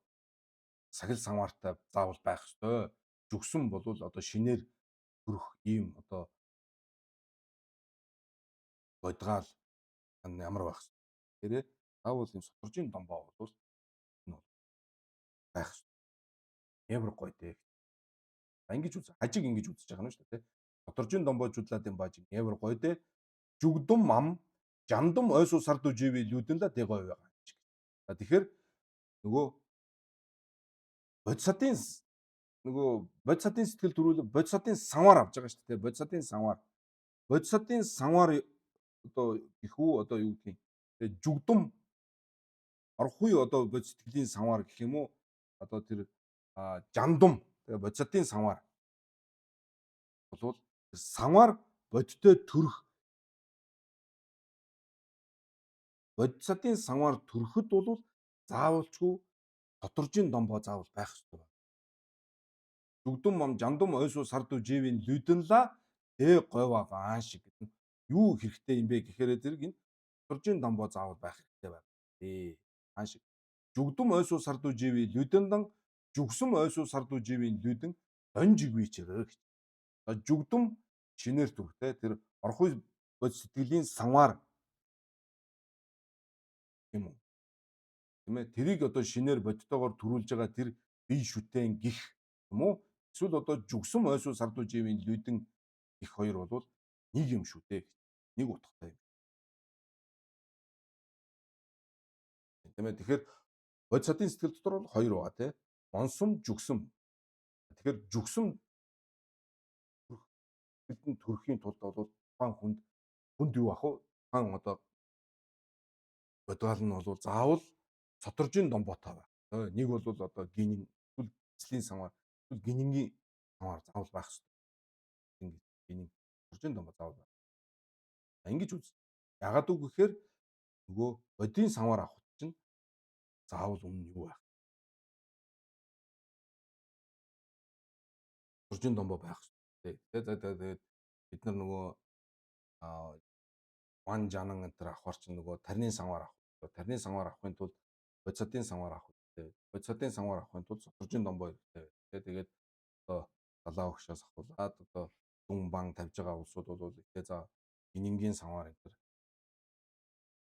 сахил самаартай заавал байх ёстой. Зүгсэн бол одоо шинээр төрөх ийм одоо бодгаал ямар байх ёстой. Тэгэхээр заавал энэ содоржийн домбоо бол энэ бол байх ёстой. Ямар гоё дээ. Ингэж үз. Хажиг ингэж үзэж байгаа юм шүү дээ. Содоржийн домбоожуудлаад юм бааж ямар гоё дээ. Жүгдүм ам жандум ойсуу сарду живи лүүдэн да тэгой байгаа. Тэгэхээр нөгөө бодисатын нөгөө бодисатын сэтгэл төрүүл бодисатын санвар авч байгаа шүү дээ. Бодисатын санвар. Бодисатын санвар одоо гэх үү одоо юу гэдгийг. Тэгээ жүгдүм орхгүй одоо бодис сэтгэлийн санвар гэх юм уу? Одоо тэр жандум тэгээ бодисатын санвар болвол санвар бодиттой төрөх бодисатын санвар төрөхөд бол заавалчгүй доторжийн домбоо заавал байх ёстой байна. Дүгдүм мам жандум ойсуу сарду живийн лүдэнла тэ говаа гаан шиг гэдэг. Юу хэрэгтэй юм бэ гэхээр зэрэг энэ доторжийн домбоо заавал байх хэрэгтэй байна. Хаан шиг. Жүгдүм ойсуу сарду живи лүдэндан жүгсүм ойсуу сарду живийн лүдэн донжигвэ чирэг. Жүгдүм шинээр төрхтэй тэр орхой бод сэтгэлийн санвар юм уу? Тийм ээ. Тэрийг одоо шинээр бодтойгоор төрүүлж байгаа тэр бие шүтэн гих юм уу? Эсвэл одоо жүгсэм ойсуу сарду живийн лүдэн гих хоёр бол нэг юм шүү дээ. Нэг утгатай юм. Тийм ээ. Тэгэхээр бодисатын сэтгэл дотор бол хоёр байгаа тийм. Онсом, жүгсэм. Тэгэхээр жүгсэм төрөхийн тулд бол тухайн хүнд юу ах вэ? Тухайн одоо бодгаал нь бол заавал содоржийн домбоотой байх. Нэг бол одоо гинин эцлийн санвар, гинингийн санвар заавал байх хэрэгтэй. Ингэж гинин содоржийн домбоо заавал байх. Ингэж үз. Ягаад үг гэхээр нөгөө бодийн санвар авах чинь заавал өмнө юу байх? Содоржийн домбоо байх хэрэгтэй. Тэгээд бид нар нөгөө ван жанан энэ төр авахар чинь нөгөө тарны санвар авах. Тарны санвар авахын тулд бодисатын санвар авах хэрэгтэй. Бодисатын санвар авахын тулд содоржийн домбоо хэрэгтэй. Тэгээд одоо далаа өгшөөс ахуулаад одоо дүн бан тавьж байгаа улсууд бол ихтэй за гинингийн санвар энэ төр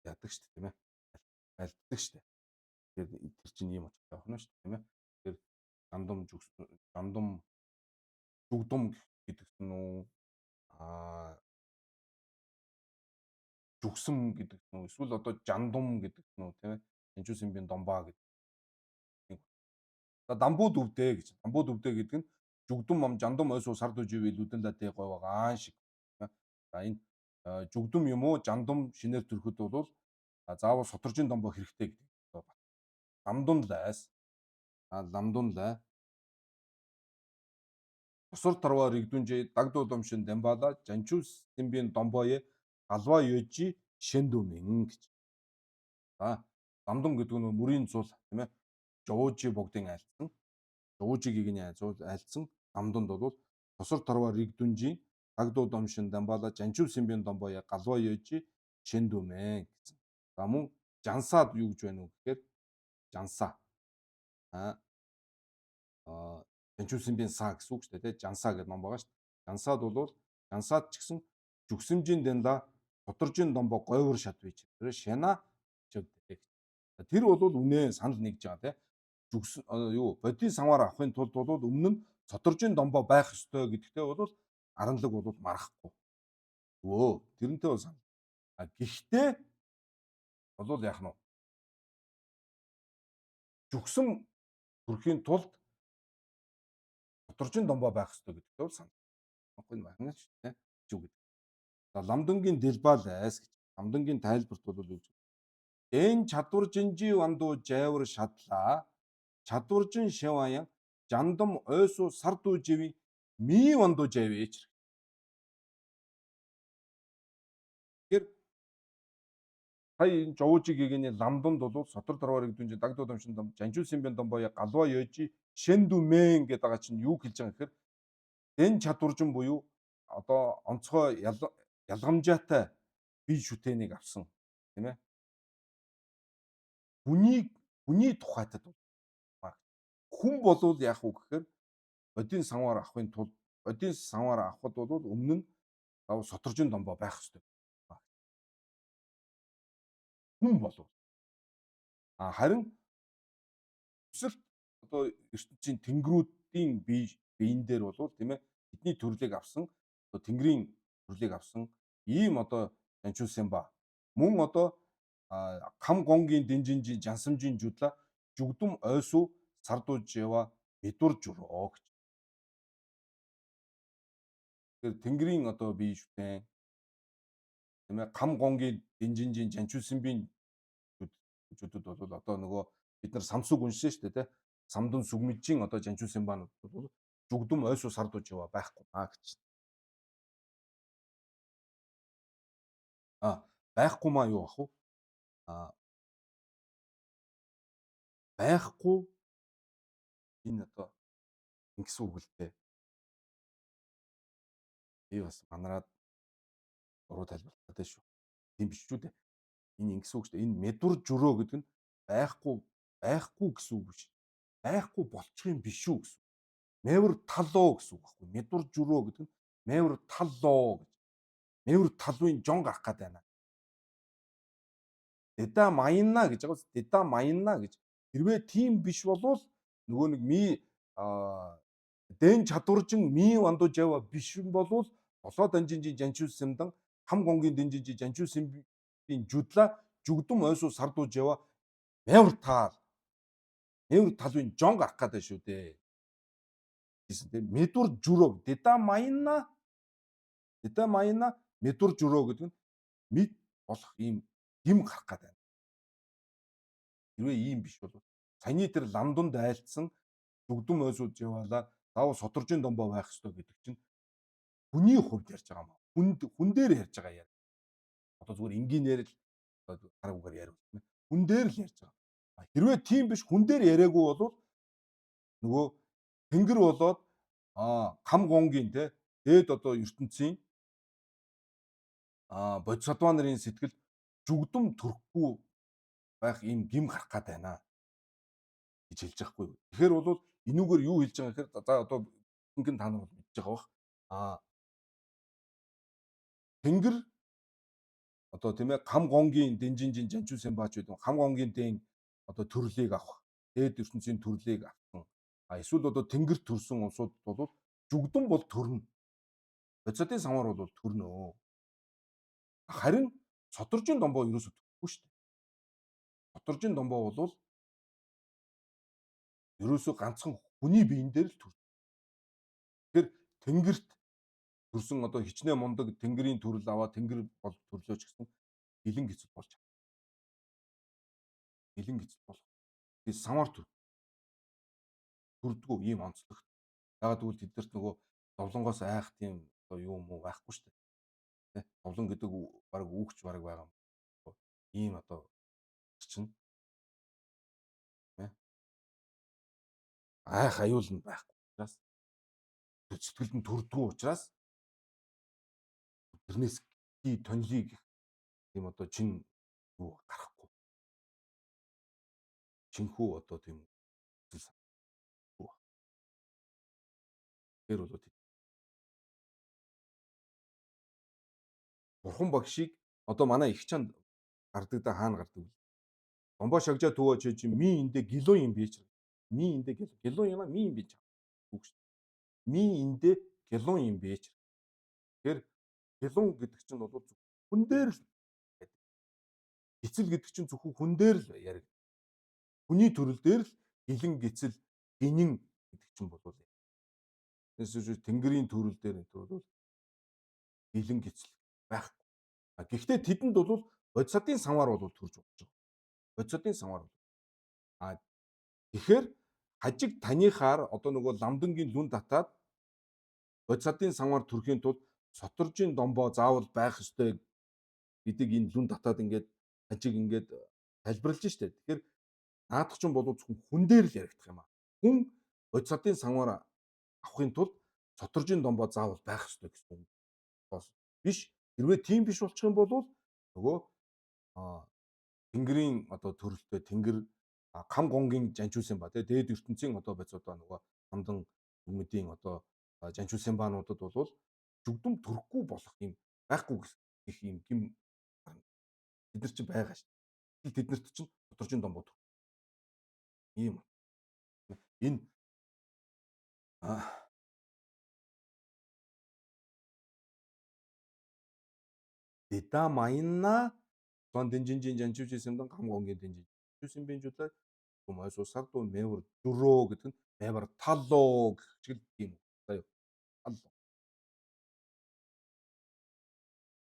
яадаг шүү дээ тийм ээ. Альддаг шүү дээ. Тэгэхээр тэр чинь ийм утгатай байна шүү дээ тийм ээ. Тэгэхээр жандум жүгдум гэдэг нь үү жүгсэм гэдэг нь үү эсвэл одоо жандум гэдэг нь үү тийм ээ. Энчүү симбийн домбаа гэдэг. За дамбууд өвдөө гэж. Дамбууд өвдөө гэдэг нь жүгдүм ам жандум ойсуу сард үжив илүүдэн л тэ гой байгаа шиг. За энэ жүгдүм юм уу жандум шинээр төрөхөд бол заавал содоржийн домбоо хэрэгтэй гэдэг. Ламдун лайс. Ламдун лай. Тусар тарваа ригдүнжээ дагдуу домшин дамбаала жанчус симбийн домбоё галва ёжи шэндүмэн гэж. За ламдун гэдэг нь мөрийн цул тийм ээ. Жуужи богдын айлцсан. Жуужигийг нь айлцсан ламдунд бол тусар тарваа ригдүнжи дагдуу домшин дамбаала жанчус симбийн домбоё галва ёжи шэндүмэн гэсэн. За мөн жансаад юу гэж байна вэ гэхээр жансаа. Жанчуусын саа гэсэн үг шүү дээ. Жансаа гэдэг ном байгаа шүү дээ. Жансаад бол жансаад ч гэсэн жүгсэмжийн дэнда тодоржийн домбо говьр шатвич. Тэр шана чивдэг. Тэр бол үнэ санал нэгж байгаа тийм. Жүгс юу бодийн санвар авахын тулд бол өмнө нь тодоржийн домбо байх ёстой гэдэгтээ бол аранлаг бол марахгүй. Өө тэрнтэй бол санал. Гэхдээ бол яах нь вэ? Жүгсэм төрхийн тулд Соторжин домбоо байх ёстой гэдэгтэй бол санал баггүй байна ч тийм чиг гэдэг. За ламдангийн дэлбалайс гэж ламдангийн тайлбарт бол юу гэж эн чадваржинжи ванду жайвар шадлаа чадваржин шиваян жандам ойсу сарду живи ми ванду жайвэж. Тэгэхээр сая энэ жовжигийн ламданд бол сотор дорварыг дүнжин дагдуу дамшин дам жанжуулсан бэн дам боё галва ёжи шэнду мэн гэдэг байгаа чинь юу хэлж байгаа гэхээр энэ чадваржин буюу одоо онцгой ялгамжаатай бие шүтээнийг авсан тийм ээ. Хүний тухайтад баг. Хүн болвол яах вэ гэхээр одийн санваар авахын тулд одийн санваар авахд бол өмнө нь соторжин домбоо байх ёстой. Хүн болов. Харин өсөлт одоо ертөнцийн тэнгэрүүдийн биеийн дээр бол тийм ээ бидний төрлийг авсан одоо тэнгэрийн төрлийг авсан ийм одоо жанчуулсан ба мөн одоо кам гонгийн дэнжинжи жансамжийн жудла жугдум ойсуу сардууж ява бидур журоо гэж. Тэгэхээр тэнгэрийн одоо бие шүтэн тийм ээ кам гонгийн дэнжинжийн жанчуулсан биеийн жүдэд бол одоо нөгөө бид нар самсуг уншсан шүү дээ тий. Самдун сүгмжийн одоо жанчуулсан баанууд бол жугдум ойсуу сардууж ява байхгүй гэж. Байхгүй маа юу ах вэ? Байхгүй энэ одоо ингэсэн үг л дээ. Би бас манараад уруу тайлбарлах шүү. Тийм биш шүү дээ. Энэ ингэсэн үг шүү дээ. Энэ медур журөө гэдэг нь байхгүй гэсэн үг биш. Байхгүй болчих юм биш үү гэсэн. Мэвэр талоо гэсэн үг байхгүй. Медур журөө гэдэг нь мэвэр талоо гэж. Мэвэр талын жон гарах гээд байна. Дэда маянна гэж байгаа. Дэда маянна гэж. Хэрвээ тийм биш болвол нөгөө нэг ми дэн чадваржин ми ванду жава биш болвол болоо данжинжи жанчуулсамдан хам гонгийн дэнжинжи жанчуулсан жудла жугдум ойсуу сардууж ява мэвэр талын жон гарах гэдэг шүү дээ. Гэсэн тийм медур журөө дэда маянна медур журөө гэдэг нь мэд болох ийм гим гарах гэдэг. Хэрвээ ийм биш бол саяны тэр ламдунд айлтсан жугдум ойсууд яваалаа заавал соторжин домбоо байх ёстой гэдэг чинь хүний хувьд ярьж байгаа юм. Хүн дээр ярьж байгаа яа. Одоо зүгээр энгийнээр л хараг үгээр яриу. Хүн дээр л ярьж байгаа. Хэрвээ тийм биш хүн дээр яриаггүй бол нөгөө тэнгэр болоод кам гонгийн те дээд одоо ертөнцийн бодисодва нарын сэтгэл жугдум төрөхгүй байх ийм гим гарах гээд байна гэж хэлж байхгүй. Тэгэхээр бол энүүгээр юу хэлж байгаа гэхээр за одоо ингэн та нар бол мэдж байгаа бах. Тэнгэр одоо тийм ээ кам гонгийн дэнжинжин жанчуулсан баач гэдэг кам гонгийн дэн одоо төрлийг авах дээд ертөнцийн төрлийг авсан. Эсвэл одоо тэнгэр төрсөн улсууд бол жугдум бол төрнө. Бодисодын самар бол төрнөө. Харин соторжин домбоо ерөөсөө төрөхгүй шүү дээ. Соторжин домбоо бол ерөөсөө ганцхан хүний биеийн дээр л төрсөн. Тэгэхээр тэнгэрт төрсөн одоо хичнээн мундаг тэнгэрийн төрөл аваа тэнгэр бол төрлөөч гэсэн бэлэн гэцэл болж байна. Бэлэн гэцэл болох. Би самар төрдгөө ийм онцлог. Ягаад гэвэл тэднэрт нөгөө зовлонгоос айх тийм одоо юу юм уу байхгүй шүү дээ. Тэ? Зовлон гэдэг баг үүхч баг байгаа юм. Ийм одоо чинь айх аюул нь байхгүй учраас сэтгэлд нь төрдгөө учраас тэрнээс тонлиг тийм одоо чин юу гарахгүй. Чинхүү одоо тийм тэр бол бурхан багшийг одоо манай их чанд гардаг да хаана гардаг вэ? Домбоо шагжаа төвөө чи ми эндэ гэлөө юм бийч. Ми эндэ гэлөө юм ми юм бийч. Үгүй шүү. Ми эндэ гэлөө юм бийч. Тэр гэлөө гэдэг чинь бол хүн дээр л эцэл гэдэг чинь зөвхөн хүн дээр л яриг. Хүний төрөл дээр л гэлэн гэцэл гинэн гэдэг чинь бол Эсвэл тэнгэрийн төрөл дээр энэ бол бэлэн гисэл байхгүй. Гэхдээ тэдэнд бол бодисодын самаар бол төрж болж байгаа. Бодисодын самаар. А тэгэхээр хажиг таныхаар одоо нөгөө ламдангийн лүн татаад бодисодын самаар төрхийн тулд соторжийн домбоо заавал байх ёстой гэдэг энэ лүн татаад ингээд хажиг ингээд тайлбарлаж штэ. Тэгэхээр наадах ч юм бол зөвхөн хүн дээр л яригдах юм аа. Хүн бодисодын самаар авахын тулд соторжийн домбоо заавал байх ёстой гэсэн үг бас биш. Хэрвээ тийм биш болчих юм бол нөгөө тэнгэрийн одоо төрөлтөө тэнгэр кам гонгийн жанчуусан ба дээд ертөнцийн одоо бац одоо нөгөө хамдан өмнөдийн одоо жанчуусан баануудад бол жүгдүм төрөхгүй болох юм байхгүй гэх юм гим бид нар чинь байгаа шүү дээ. Тэднэрт чинь тодоржин домбоо төр. Ийм энэ Дэда маянна сон дэнжинжин жанчууч юмдан кам гонгийн дэнжин жанчуусан бинжуулаа хүмүүс усард мэвэр дөрөө гэдэг нь мэвэр талоо гэх чиг юм заяа. Талоо.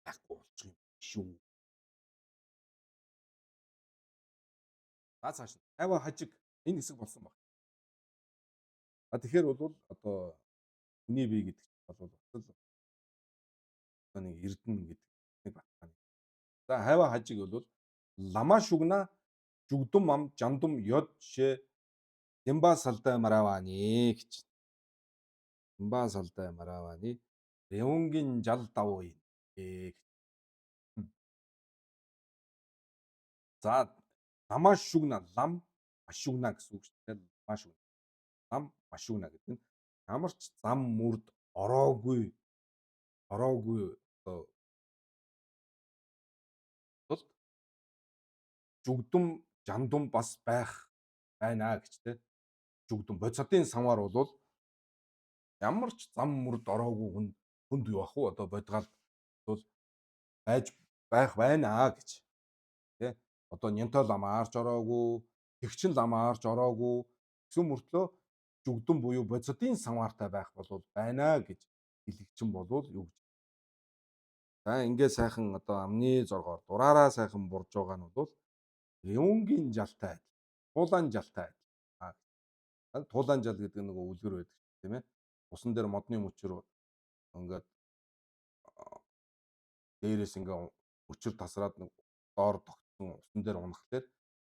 Байхгүй болчих юм шүү. Цааш нь 50 хажиг энэ хэсэг болсон баг. Тэгэхээр бол одоо хүний бие гэдэг чинь бол бас л нэг эрдэнэ гэдэг нэг баталгаа. За 50 хажиг бол лама шугна жүгдүм ам жандум ёд шээ Симба салтай мараваны гэж. Симба салтай мараваны Реунгийн жал давуу юм. За намаа шүгна лам машугна гэсэн үг шүү дээ. Машугна. Лам машугна гэдэг нь ямар ч зам мөрд ороогүй одоо жүгдүм жандум бас байх байна гэж тэ. Жүгдүм бодисодын самаар бол ямар ч зам мөрд ороогүй хүнд юу ах уу одоо бодгаал бол байж байх байна гэж тэ. Одоо нянтой лам аарч ороогүй, тэгчин лам аарч ороогүй гэсэн мөртлөө жүгдүм буюу бодисодын самаартай байх болов байна гэж хэлэгчин болвол юу гэж. За ингээд сайхан одоо амны зоргоор дураараа сайхан бурж байгаа нь бол Реунгийн жалтай адил. Туулан жалтай адил. Туулан жал гэдэг нэг үлгэр байдаг тийм ээ. Усан дээр модны мөчөр ингээд дээрээс ингээд мөчөр тасраад нэг доор тогтсон усан дээр унахлаар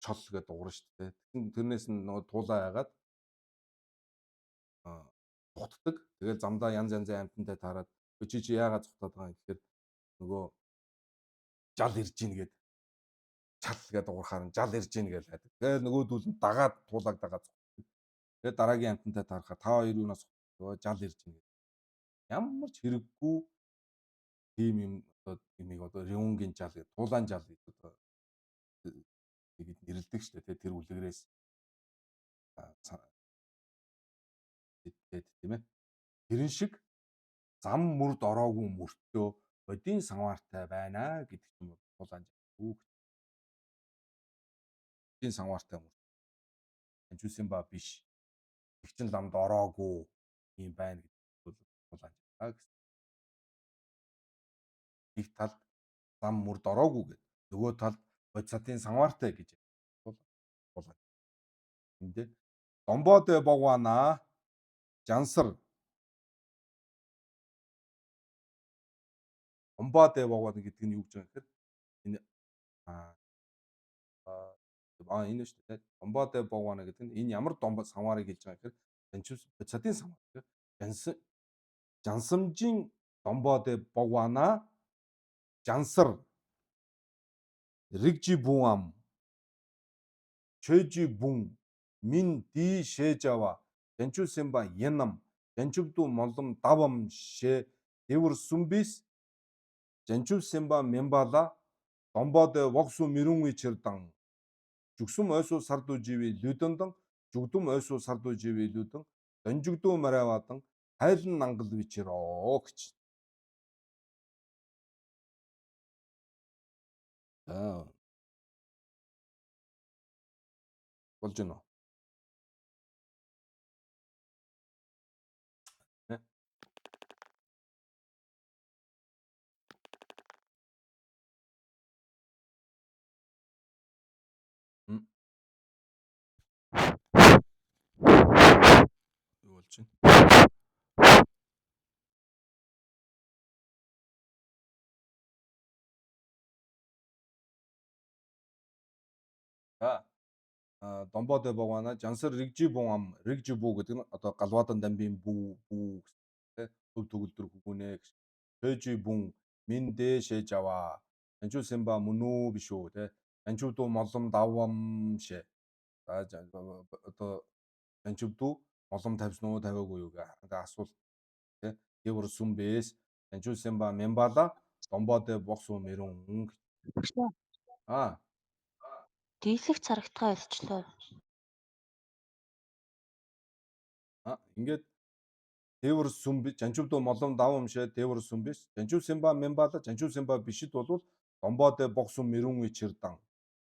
чол гэдэг дуурна шүү дээ. Тэрнээс нь нөгөө туулаа яагаад цухтдаг. Тэгээд замдаа янз янзын амьтантай таарад чи яагаад цухтаад байгаа юм гэхээр нөгөө жал ирж гин гээд чал гэдэг дуурхаар нь жал ирж гин гэж хайдаг. Тэгээд нөгөөдүүл нь дагаад туулаг дагаад цухтдаг. Тэгээд дараагийн амьтантай таарахаа та хоёр юунаас жал ирж гин гэдэг. Ямар ч хэрэггүй тийм юм одоо энийг одоо Реунгийн жал гэдэг туулан жал гэдэг одоо тэгээд нэрлдэг шүү дээ. Тэр үлгэрээс тийм ээ. Тэрэн шиг зам мөрд ороогүй мөртөө бодийн самаартай байна гэдэг юм бол туулан жал. Бодийн самаартай мөрт. Анжуусын ба биш. Тэгчин ламд ороогүй юм байна гэдэг бол туулан жал гэсэн. Их талд зам мөрд ороогүй гэдэг. Нөгөө талд бодисодын самаартай гэж туулан. Эндээ домбоодэ богвана жансар домбоодэ богвана гэдэг нь юу гэж байгаа гэхээр энэ энэ шүү дээ. Домбоодэ богвана гэдэг нь энэ ямар домбо самаарыг хэлж байгаа гэхээр жанчус бодисодын самаар. Жансамжийн домбоодэ богвана жансар ригжи бун ам чэжи бун мин ди шэжава жанчусэмба янам жанчубду молом давам шэ дэвэр сумбис жанчусэмба мембала домбоодэ воксу мирунги чердан жүгсүм ойсуу сарду живи лүдэндан жүгдүм ойсуу сарду живи лүдэн донжигдуу маравадан хайлан нангал вичероо гэж. Болж байна уу? болж байна. За домбоотой богвана жансар рэгжи бун ам рэгжи бүү гэдэг нь одоо галваадан дамбын бүү тэ төв төгөлдөр хөгөнэ гэж. Тэжи бун min дээшээ жаваа. Анчуу сэмба мөнөө биш үү тэ. Анчуу дуу молом давам шээ. За одоо анчуу дуу молом тавьсан уу тавиагүй юу гэх асуулт тэ. Гэвэр сүм бэс анчуу сэмба мембала домбоотой бокс уу мэрэн. Дийлэх царагтгаа илчлээ. Ингээд Тээвэр сүм биш жанчуудоо молом давам шээ тээвэр сүм биш жанчуу симба мембала жанчуу симба бишид болвол домбоотой богсум мэрүүн ичэрдан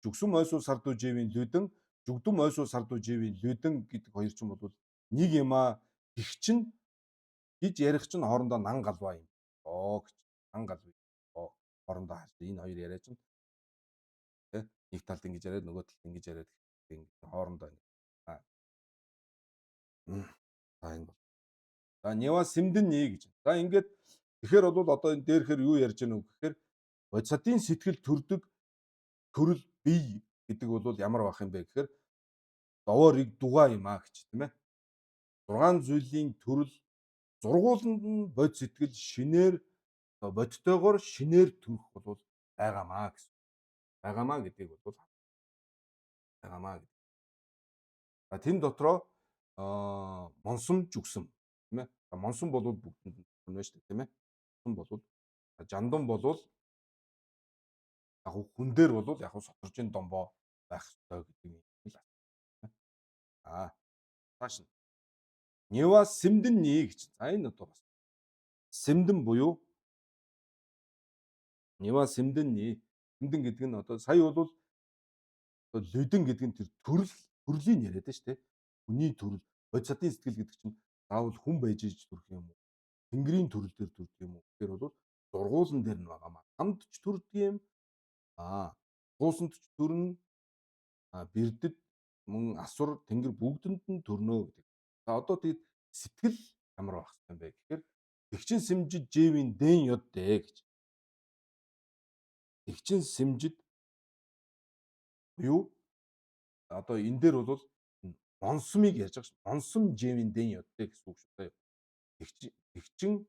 жүгсүм ойсуу сарду живийн лүдэн жүгдүм ойсуу сарду живийн лүдэн гэдэг хоёр ч юм бол нэг юма гихчин гэж ярих чинь хоорондоо нан галваа юм. Гэж нан галваа. Хоорондоо харж энэ хоёр яриа чинь тэ нэг талд ингэж яриад нөгөө талд ингэж яриад хоорондоо за энэ бол за Нева Сэмдэн гэж. За ингээд тэгэхээр бол одоо энэ дээрхээр юу ярьж гэнэ үг гэхээр бодисатын сэтгэл төрдөг төрөл бие гэдэг бол ямар байх юм бэ гэхээр довоорыг дугаа юм гэж тийм ээ. 6 зүйлийн төрөл зургууланд нь бод сэтгэл шинээр бодтойгоор шинээр төрөх бол байгаамаа гэсэн. Байгаамаа гэдэг бол байгаамаа гэдэг. Тэн дотроо монсом жүгсэм тийм ээ. Монсом бол бүгдэнд нь байна шүү дээ тийм ээ. Монсом бол жандан бол яг хүн дээр бол яг соторжийн домбоо байх ёстой гэдэг юм л. Тааш нь. Нева Сэмдэн гэж. За энэ одоо бас Сэмдэн буюу Нева Сэмдэн Сэмдэн гэдэг нь одоо сая бол лүдэн гэдэг нь тэр төрлийн яриад байна шүү дээ. Хүний төрөл, бодисатын сэтгэл гэдэг чинь заавал хүн байж иж төрөх юм уу? Тэнгэрийн төрөл дээр төрдөг юм уу? Тэгэхээр бол зургуулан дээр нь байгаамаа. Хамт ч төрдөг юм. Туусанд ч төрнө. Бэрдэд мөн асур тэнгэр бүгдэнд нь төрнө гэдэг. За одоо тэгээд сэтгэл ямар байх юм бэ гэхээр тэгчин сэмжид жэвийн дэн ёддэ гэж. Тэгчин сэмжид юу? Одоо энэ дээр бол монсомыг ярьж байгаа ш. Монсом жэвийн дэн ёддэ гэсэн үг шүү дээ. Тэгчин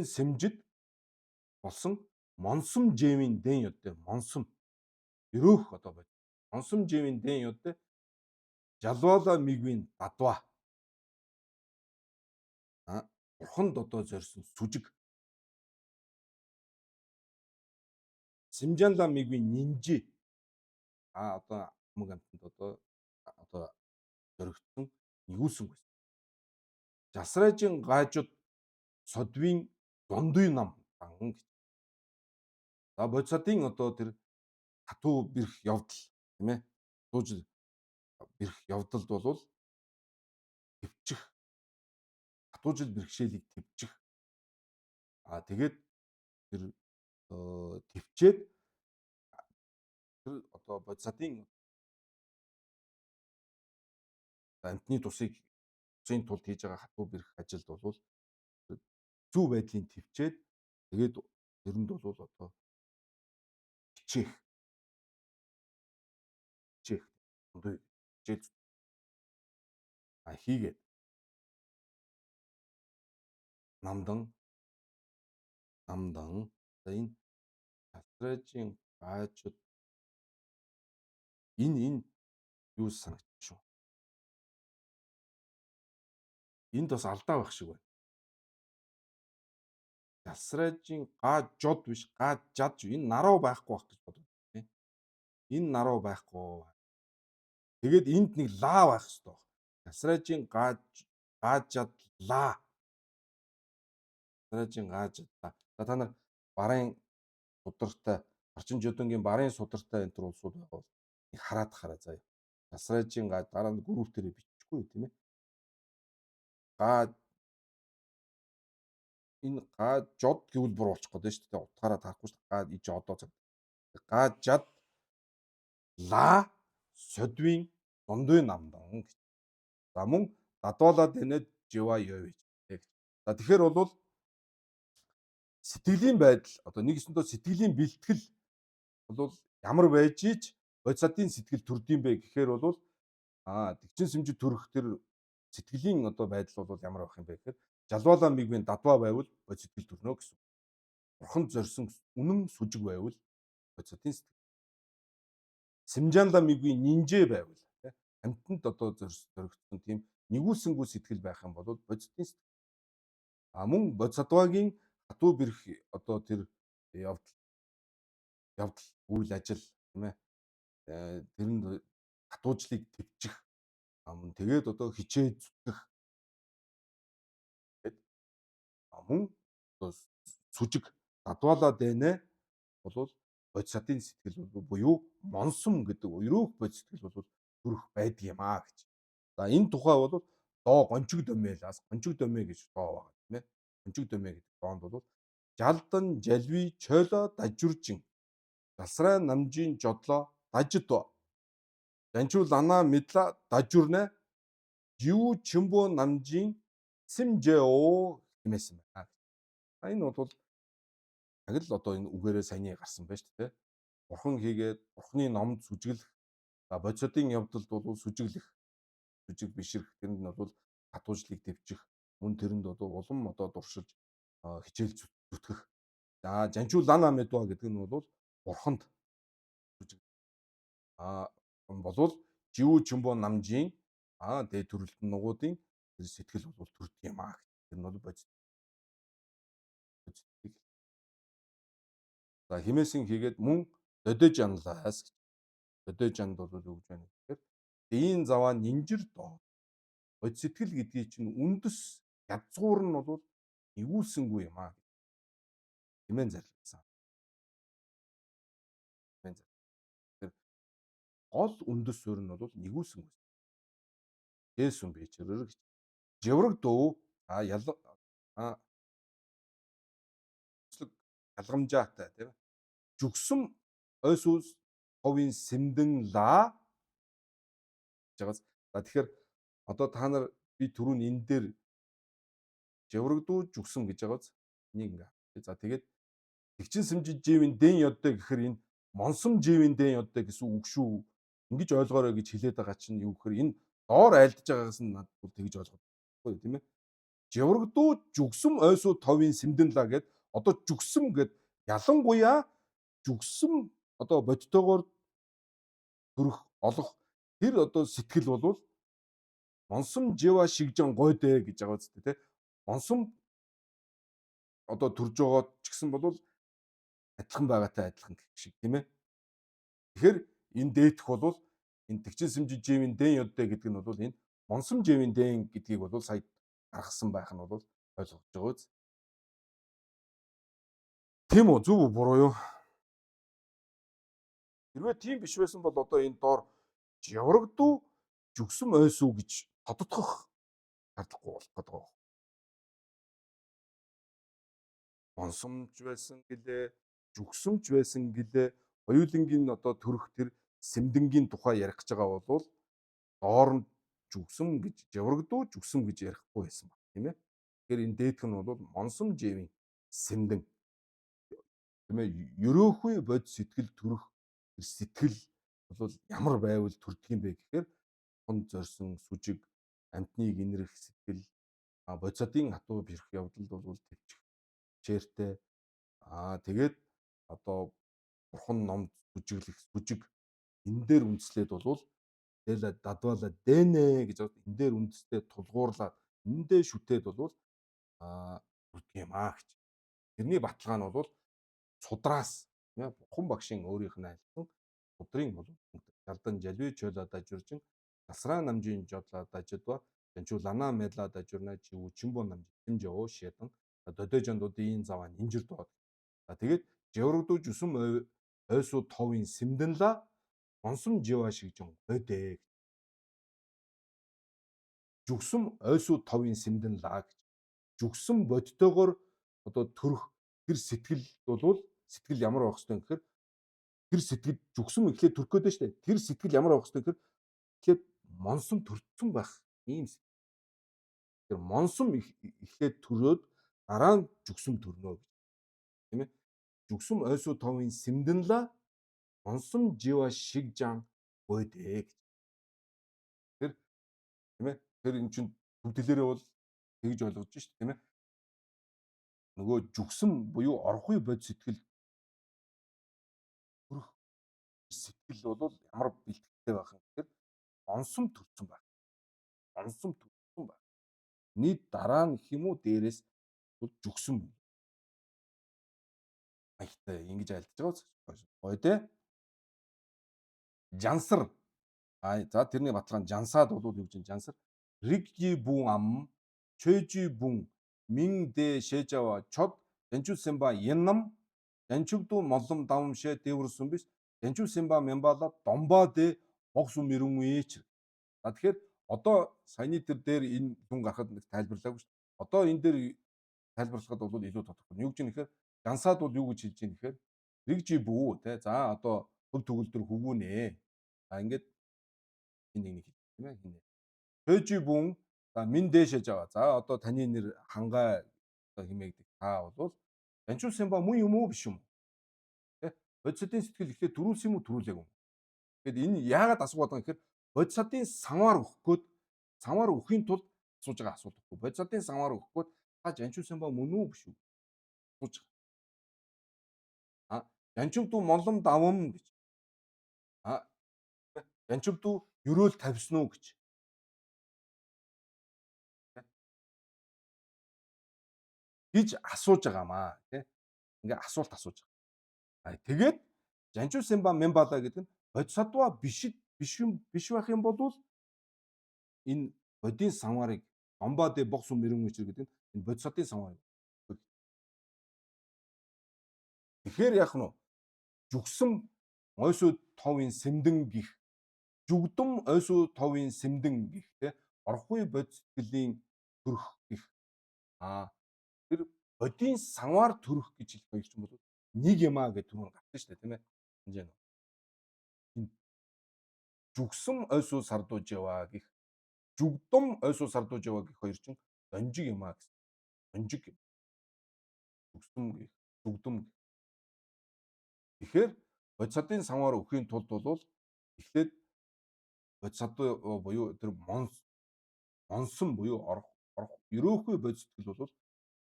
сэмжид болсон монсом жэвийн дэн ёддэ. Монсом өрөөх одоо байна. Монсом жэвийн дэн ёддэ. Жалвала мигвийн дадва. Бурханд одоо зорьсон сүжиг. Симжанла мигвийн нинжи. Одоо хамаг амтанд одоо зоригдсон нэгүүлсэн байсан. Жасраажин гажууд содвийн дундуй нам гэж. За бодисатын одоо тэр хатуу бэрх явдал тийм ээ. Сууж бэрх явдалд бол төвчих хатуужил бэрхшээлийг төвчих. Тэгээд тэр төвчээд тэр одоо бодисатын амтны тусыг тулд хийж байгаа хатуу бэрх ажилд бол зүү байдлын төвчээд тэгээд тэрэнд бол одоо хичээх хийгээд намдан за энэ астражийн гажууд энэ юу санагдчих шүү. Энд бас алдаа байх шиг байна. Астражийн гажууд биш гажад энэ наруу байхгүй байх гэж боддог тийм. Энэ наруу байхгүй. Тэгээд энд нэг лаа байх хэрэгтэй. Астражийн гажад лаа. Астражийн гажад лаа. За та нар барын судартай орчин жодонгийн барын судартай энэ төр улсууд байгаа бол хараад заяа. Астражийн дараа нь гүрүүв дээр бичихгүй тийм ээ. Энэ гажод гэвэл бүр болчих гээд шүү дээ. Утгаараа таахгүй шүү дээ. Иж одоо цаг. Гажад ла содвийн дундуй намдан гэж. За мөн дадуулаад энэ жива ёвж гэж. За тэгэхээр бол сэтгэлийн байдал одоо нэг өсөндөө сэтгэлийн бэлтгэл бол ямар байж ич бодисатын сэтгэл төрдөйм бэ гэхээр бол тэгчин сэмжид төрөх тэр сэтгэлийн одоо байдал бол ямар байх юм бэ гэхээр жалваалаа мигвэн дадваа байвал бодис сэтгэл төрнө гэсэн. Бурханд зорьсон үнэн сүжиг байвал бодисатын сэтгэл. Симжаанла мигвэн нинжээ байвал амьтанд одоо зоригдсон тийм нэгүүлсэнгүй сэтгэл байх юм бол бодисатын сэтгэл. Мөн бодисатвагийн хатуу бэрх одоо тэр явдал үйл ажил тийм ээ тэрэнд хатуужлыг төвчих тэгээд одоо хичээ зүтгэх гэд мөн одоо сүжиг дадваалаа дэнэ бол бодисатын сэтгэл буюу монсом гэдэг өрөөх бодис сэтгэл бол төрөх байдаг юм гэж. За энэ тухай бол доо гончиг домэлаас гончиг домэ гэж доо байгаа тийм ээ. Гончиг домэ гэдэг доонд бол жалдан жалви чойло дажуржин засраа намжийн жодлоо дажидо жанчул ана мэдла дажурнэ жив чимбо намжийн симжэо хэмээсэн байна. Энэ бол яг л одоо энэ үгээрээ саяны гарсан байна шүү дээ. Бурхан хийгээд бурханы номд сүжиглэх бодисодын явдалд бол сүжиглэх сүжиг бишрэх тэрэнд нь бол хатуужлыг дэвчих мөн тэрэнд одоо улам одоо дуршиж хичээл зүтгэх. За жанчул лана мэдва гэдэг нь бол бурханд сүжиг болвол жив чимбо намжийн дээд төрөлтөн нугуудын сэтгэл бол төрдөг юм тэр нь бол бодис. За химээсэн хийгээд мөн додож анлаас гэж. Додож анд бол юу гэж байна гэхээр ийн заваа нинжир доо. Бодис сэтгэл гэдгийг чинь үндэс язгуур нь бол нэгүүлсэнгүй юм хэмээн зарласан. Тэр гол үндэс суурь нь бол нэгүүлсэнгүй. Ээсүн бичрэр гэж. Живрэг дөө ялгамжаатай тийм жүгсүм ойсус ховын сэмдэн лаа гэж байгаас. За тэгэхээр одоо та нар би түрүүн энэ дээр живрэгдүү жүгсүм гэж байгааз энийг ингээ. За тэгээд тэгчин сэмжид живийн дэн ёдтой гэхээр энэ монсом живийн дэн ёдтой гэсэн үг шүү. Ингэж ойлгоорой гэж хэлээд байгаа чинь юу гэхээр энэ доор айлдж байгаагаас нь надад бол тэгж ойлгоод тийм ээ. Живрэгдүү жүгсүм ойсуу товын сэмдэн лаа гэд одоо жүгсүм гэд ялангуяа жүгсүм одоо бодтойгоор төрөх олох тэр одоо сэтгэл бол монсом жива шигжан гойдэ гэж байгаа үстэй тий. Монсом одоо төрж байгаа ч гэсэн бол адилхан байгаатай адилхан гэх шиг тийм ээ. Тэгэхээр энэ дээдх бол энэ тэгчин сэмжиж живийн дэн ёддэ гэдэг нь бол энэ монсом живийн дэн гэдгийг бол сая гаргасан байх нь бол ойлгож байгаа үз. Тийм үү зөв үү буруу юу? Хэрвээ тийм биш байсан бол одоо энэ доор яврагдуу жүгсүм ойсуу гэж тодтогох шаардлагагүй болох гэдэг. Монсомч байсан гэлээ, жүгсүмч байсан гэлээ, хоёулангийн одоо төрөх тэр сэмдэнгийн тухай ярих гэж байгаа бол доор нь жүгсүм гэж яврагдуу жүгсүм гэж ярихгүй байсан баг тийм ээ. Тэгэхээр энэ дээдх нь бол монсом живийн сэмдэн тийм ээ. Ерөөхүй бод сэтгэл төрөх сэтгэл бол ямар байвал төрдөг юм бэ гэхээр хон зорьсон сүжиг амтныг инэрх сэтгэл бодисодын хатуу бэрх явдалд бол төвчих чээртэй тэгээд одоо бурхан номд сүжиглэх сүжиг энэ дээр үндэслээд бол тэгэл дадвала дэнэ гэж энэ дээр үндэстэй тулгуурлаад эндээ шүтээд бол бүрдэх юм гэж. Тэрний баталгаа нь бол цудраас бурхан багшийн өөрийнх нь айлсан судрын бол жалдан жалви чойла дажуржин тасраа намжийн жодлаа дажидва жанчул лана медла дажурна жив чимбо намж хэмжөө шидан додожондуудын заваа нинжир доод. За тэгээд жеврэгдүү жусум ойсуу товын сэмдэнла онсом жива шигжин ойдэ. Жүгсүм ойсуу товын сэмдэнла гэж. Жүгсүм бодтойгоор одоо төрөх тэр сэтгэл бол сэтгэл ямар байх хэвээр гэхээр тэр сэтгэл жүгсүм ихлээр төрөх гээд байна шүү дээ. Тэр сэтгэл ямар байх хэвээр гэхээр монсон төрсөн байх Ийм тэр монсом эхлээд төрөөд дараа нь жүгсүм төрнө гэж тийм ээ. Жүгсүм ойсуу товын сэмдэнла монсом жива шигжан бойдэ гэж. Тэр тийм ээ. Тэр эн чинь төвдлээрээ бол тэгж ойлгож шүү дээ тийм ээ. Нөгөө жүгсэм буюу орохуй бод сэтгэл төрөх сэтгэл бол ямар бэлтгэвтэй байх юм гэхээр онсом төрсөн байх. Онсом төрсөн байх. Нийт дараа нь гэх юм уу дээрээс жүгсэм маягтай ингэж альдаж байгаа гоё те. Жансар. За тэрний баталгаа жансаад бол юу гэж юм жансар. Ригжи бун ам чөжи бун мин дэ шэжава чод янчу сэмба яннам янчугду моллом давмшэ дэвэрсэн биш янчу сэмба мямбала домба дэ богсу мэрүнвэч. За тэгэхээр одоо саяны тэр дээр энэ дүн гарахад нэг тайлбарлаагүй шүү дээ. Одоо энэ дээр тайлбарлахад бол илүү тодорхой. Юу гэж юм нэхэр жансаад бол юу гэж хэлж юм нэхэр ригжи бүү те. За одоо хөв төгөлдөр хөвгүнэ. За ингээд энэ нэг хэл тийм ээ хинэ. Төжи бүн за минь дээшэж аваа. За одоо таны нэр хангай одоо химээгдэг. Та бол янчуулсан ба мөн юм уу биш юм. Тэ? Бодисодын сэтгэл ихлээр төрүүлсэн юм уу төрүүлээгүй юм. Тэгэд энэ яагаад асуугаад байгаа гэхээр бодисодын санваар өхийн тулд асууж байгаа асуулт гэхгүй. Бодисодын санваар өгөхгүй та янчуулсан ба мөн үү биш үү? Асууж байгаа. Янчууд монлом давам гэж. Янчууд ерөөл тавьсан уу гэж. Гэж асууж байгаамаа тий. Ингээ асуулт асууж байгаа. Тэгээд жанчуу сэмба мембала гэдэг нь бодисодва биш байх юм бол энэ бодийн санварыг домбаадэ богс мэрэн үчир гэдэг нь энэ бодисодын санварыг. Тэгэхээр яах нь вэ? Жүгсэм ойсоо товын сэмдэн гих жүгдүм ойсоо товын сэмдэн гих те орхгүй бодис сэтгэлийн төрөх гих тэр бодийн санваар төрөх гэж хэлэх байх юм бол нэг юмаа гэж түрүүн гарсан шүү дээ тийм ээ. Хинжээ нь. Жүгсэм ойсоо сардууж яваа гих жүгдүм ойсоо сардууж яваа гих хоёр чинь донжиг юмаа гэсэн. Донжиг юм. Жүгсэм гих жүгдүм. Тэгэхээр бодисодын санваар өхийн тулд бол эхлээд бодисод буюу тэр монсон буюу орох ерөөхгүй бодис сэтгэл бол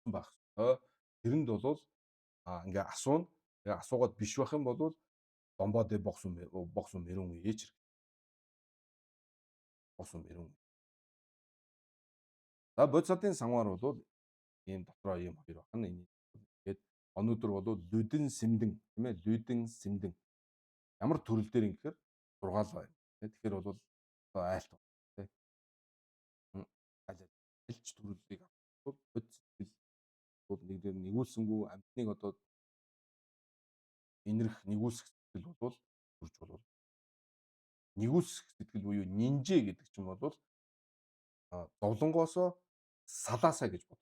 байх ёстой. Тэрэнд бол ингээ асууна. Тэгээ асуугаад биш байх юм бол домбоо дэ богсон мэрэн ээж богсон мэрэн. За бодисодын санваар бол ийм дотроо ийм хоёр байна. Энэ тэгээд өнөөдөр бол лүдэн сэмдэн тийм ээ лүдэн сэмдэн ямар төрөл дээр ингэхээр сургаал байна. Тэгэхээр бол одоо айлт тийм альж төрөлийг авах бодис сэтгэл бол нэг дээр нэгүүлсэнгүү амьтныг одоо инэрх нэгүүлсэх сэтгэл бол төрж болов. Нэгүүлсэх сэтгэл буюу нинжэ гэдэг ч юм бол зовлонгоосоо салаасаа гэж бод.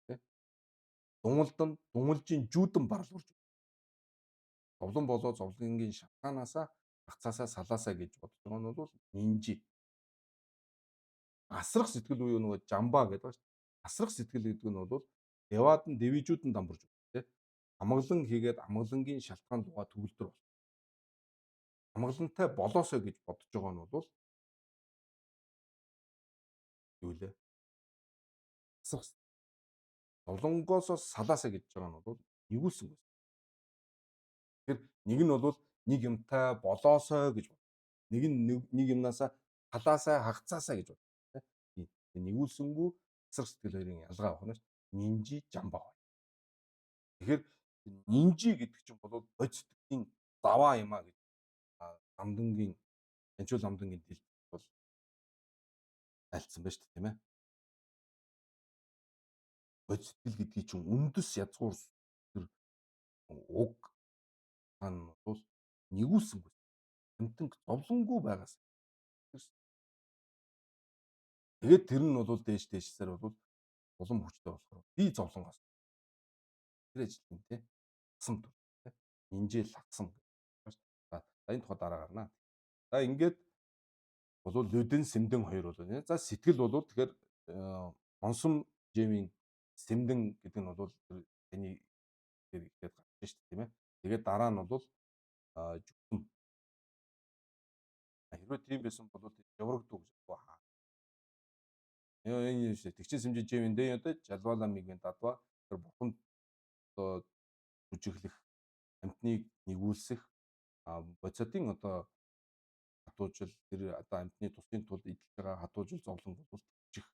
Тэ? Дунгуулжийн жүүдэн барал урж. Зовлон болоо зовлонгийн шалтгаанаасаа хацаасаа салаасаа гэж бодож байгаа нь бол нинжи. Асрах сэтгэл буюу нөгөө жамбаа гэдэг байна шүү дээ. Асрах сэтгэл гэдэг нь бол яваад нь дэвижүүдэн дамбурж байна. Тэ? Амгалан хийгээд амгалангийн шалтгаан дугаа төгөлдөр бол. Амгалантай болоосоо гэж бодож байгаа нь бол юу лээ? Асрах зовлонгоосоо салаасаа гэж байгаа нь бол нэгүүлсэн байна. Тэр нэг нь бол нэг юмтай болоосоо гэж бод. Нэг юмнасаа халаасаа хагцаасаа гэж бод. Тийм. Нэгүүлсэнгүү асар сэтгэл хоёрын ялгаа авах нь нинжи жамбаа. Тэгэхээр нинжи гэдэг чинь бол бодис сэтгэлийн заваа юм а гэж амдангийн янчуул амдангийн дэлд бол айлцсан байна шүү дээ тийм ээ. Бодис сэтгэл гэдгийг чинь үндэс язгуур тэр уг бол нэгүүлсэнгүй амтанг зовлонгүй байгаас. Тэгээд тэр нь бол дээшсээр бол улам хүчтэй болохоор би зовлонгоос тэр ажилтны тий хасам төр тий инжээл хасам. За энэ тухай дараа гарнаа. За ингээд бол Людин Сэмдэн хоёр бол нэ. За сэтгэл бол тэгэхээр онсон Жемийн Сэмдэн гэдэг нь бол тэр таны дээр ихэд гарч шүү дээ тийм ээ. Тэгээд дараа нь бол жүгтэн. Хэрвээ тийм байсан бол яврагддаг гэж байна. Энэ шүү дээ. Тэгчин сэмжиж Жемийн дэ одоо жалвала мигийн дадва тэр бурханд одоо бүжиглэх амьтныг нэгүүлсэх боцотын одоо хатуужил тэр одоо амьтны тусын тулд идэлж байгаа хатуужил зовлон бол төвчих.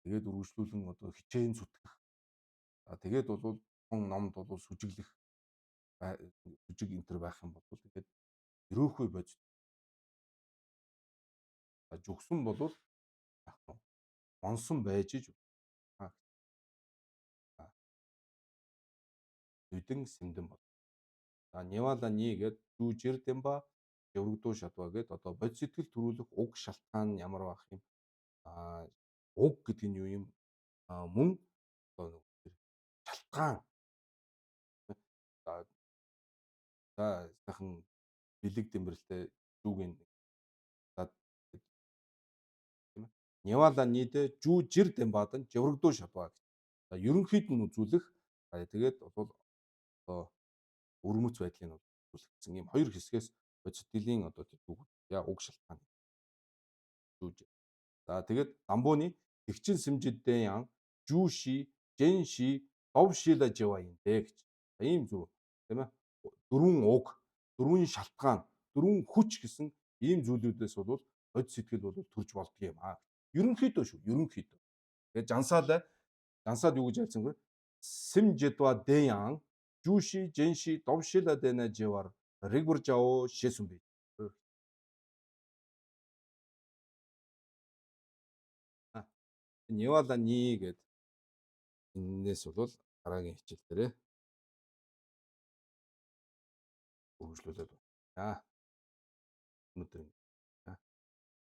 Тэгээд үргэлжлүүлэн одоо хичээн зүтгэх. Тэгээд бол хон номд бол сүжиглэх сүжиг энтер байх юм бол тэгээд өрөөхүй бодит. Жүгсэн бол онсон байж иж Людин Сэмдэн бол. Невала ни гээд дүүжэр дэмба яврагдуу шатва гээд одоо бодит сэтгэл төрүүлэх уг шалтгаан нь ямар байх юм? Уг гэдэг нь юу юм? Мөн одоо шалтгаан. За сайхан бэлэг дэмбэрэлтэй дүүгийн дад тийм ээ. Невала нийдэ жүү жир дэмбадан яврагдуу шатва. Ерөнхийд нь үзүүлэх тэгээд бол одоо өрмөц байдлыг нь үзүүлсэн ийм хоёр хэсгээс бодитлийн одоо үг уг шалтгаан. За тэгээд дамбууны тэгчин сэмжиддээ ян жүүши жэнши довшила жива юм дээ гэж. Ийм зүг тийм ээ. Дөрвөн уг, дөрвөн шалтгаан, дөрвөн хүч гэсэн ийм зүйлүүдээс бол бодит сэтгэл бол төрж болдго юм аа. Ерөнхийдөө шүү, ерөнхийдөө. Тэгээд жансаад юу гэж хэлсэн бэ? Сэмжидва дэян жүүши жэнши довшила дэна живар ригваржао шэсүмбэ. Невала ни гэд энэс бол дараагийн хичээл дээрээ үргэлжлүүлээд байна. Өнөөдөр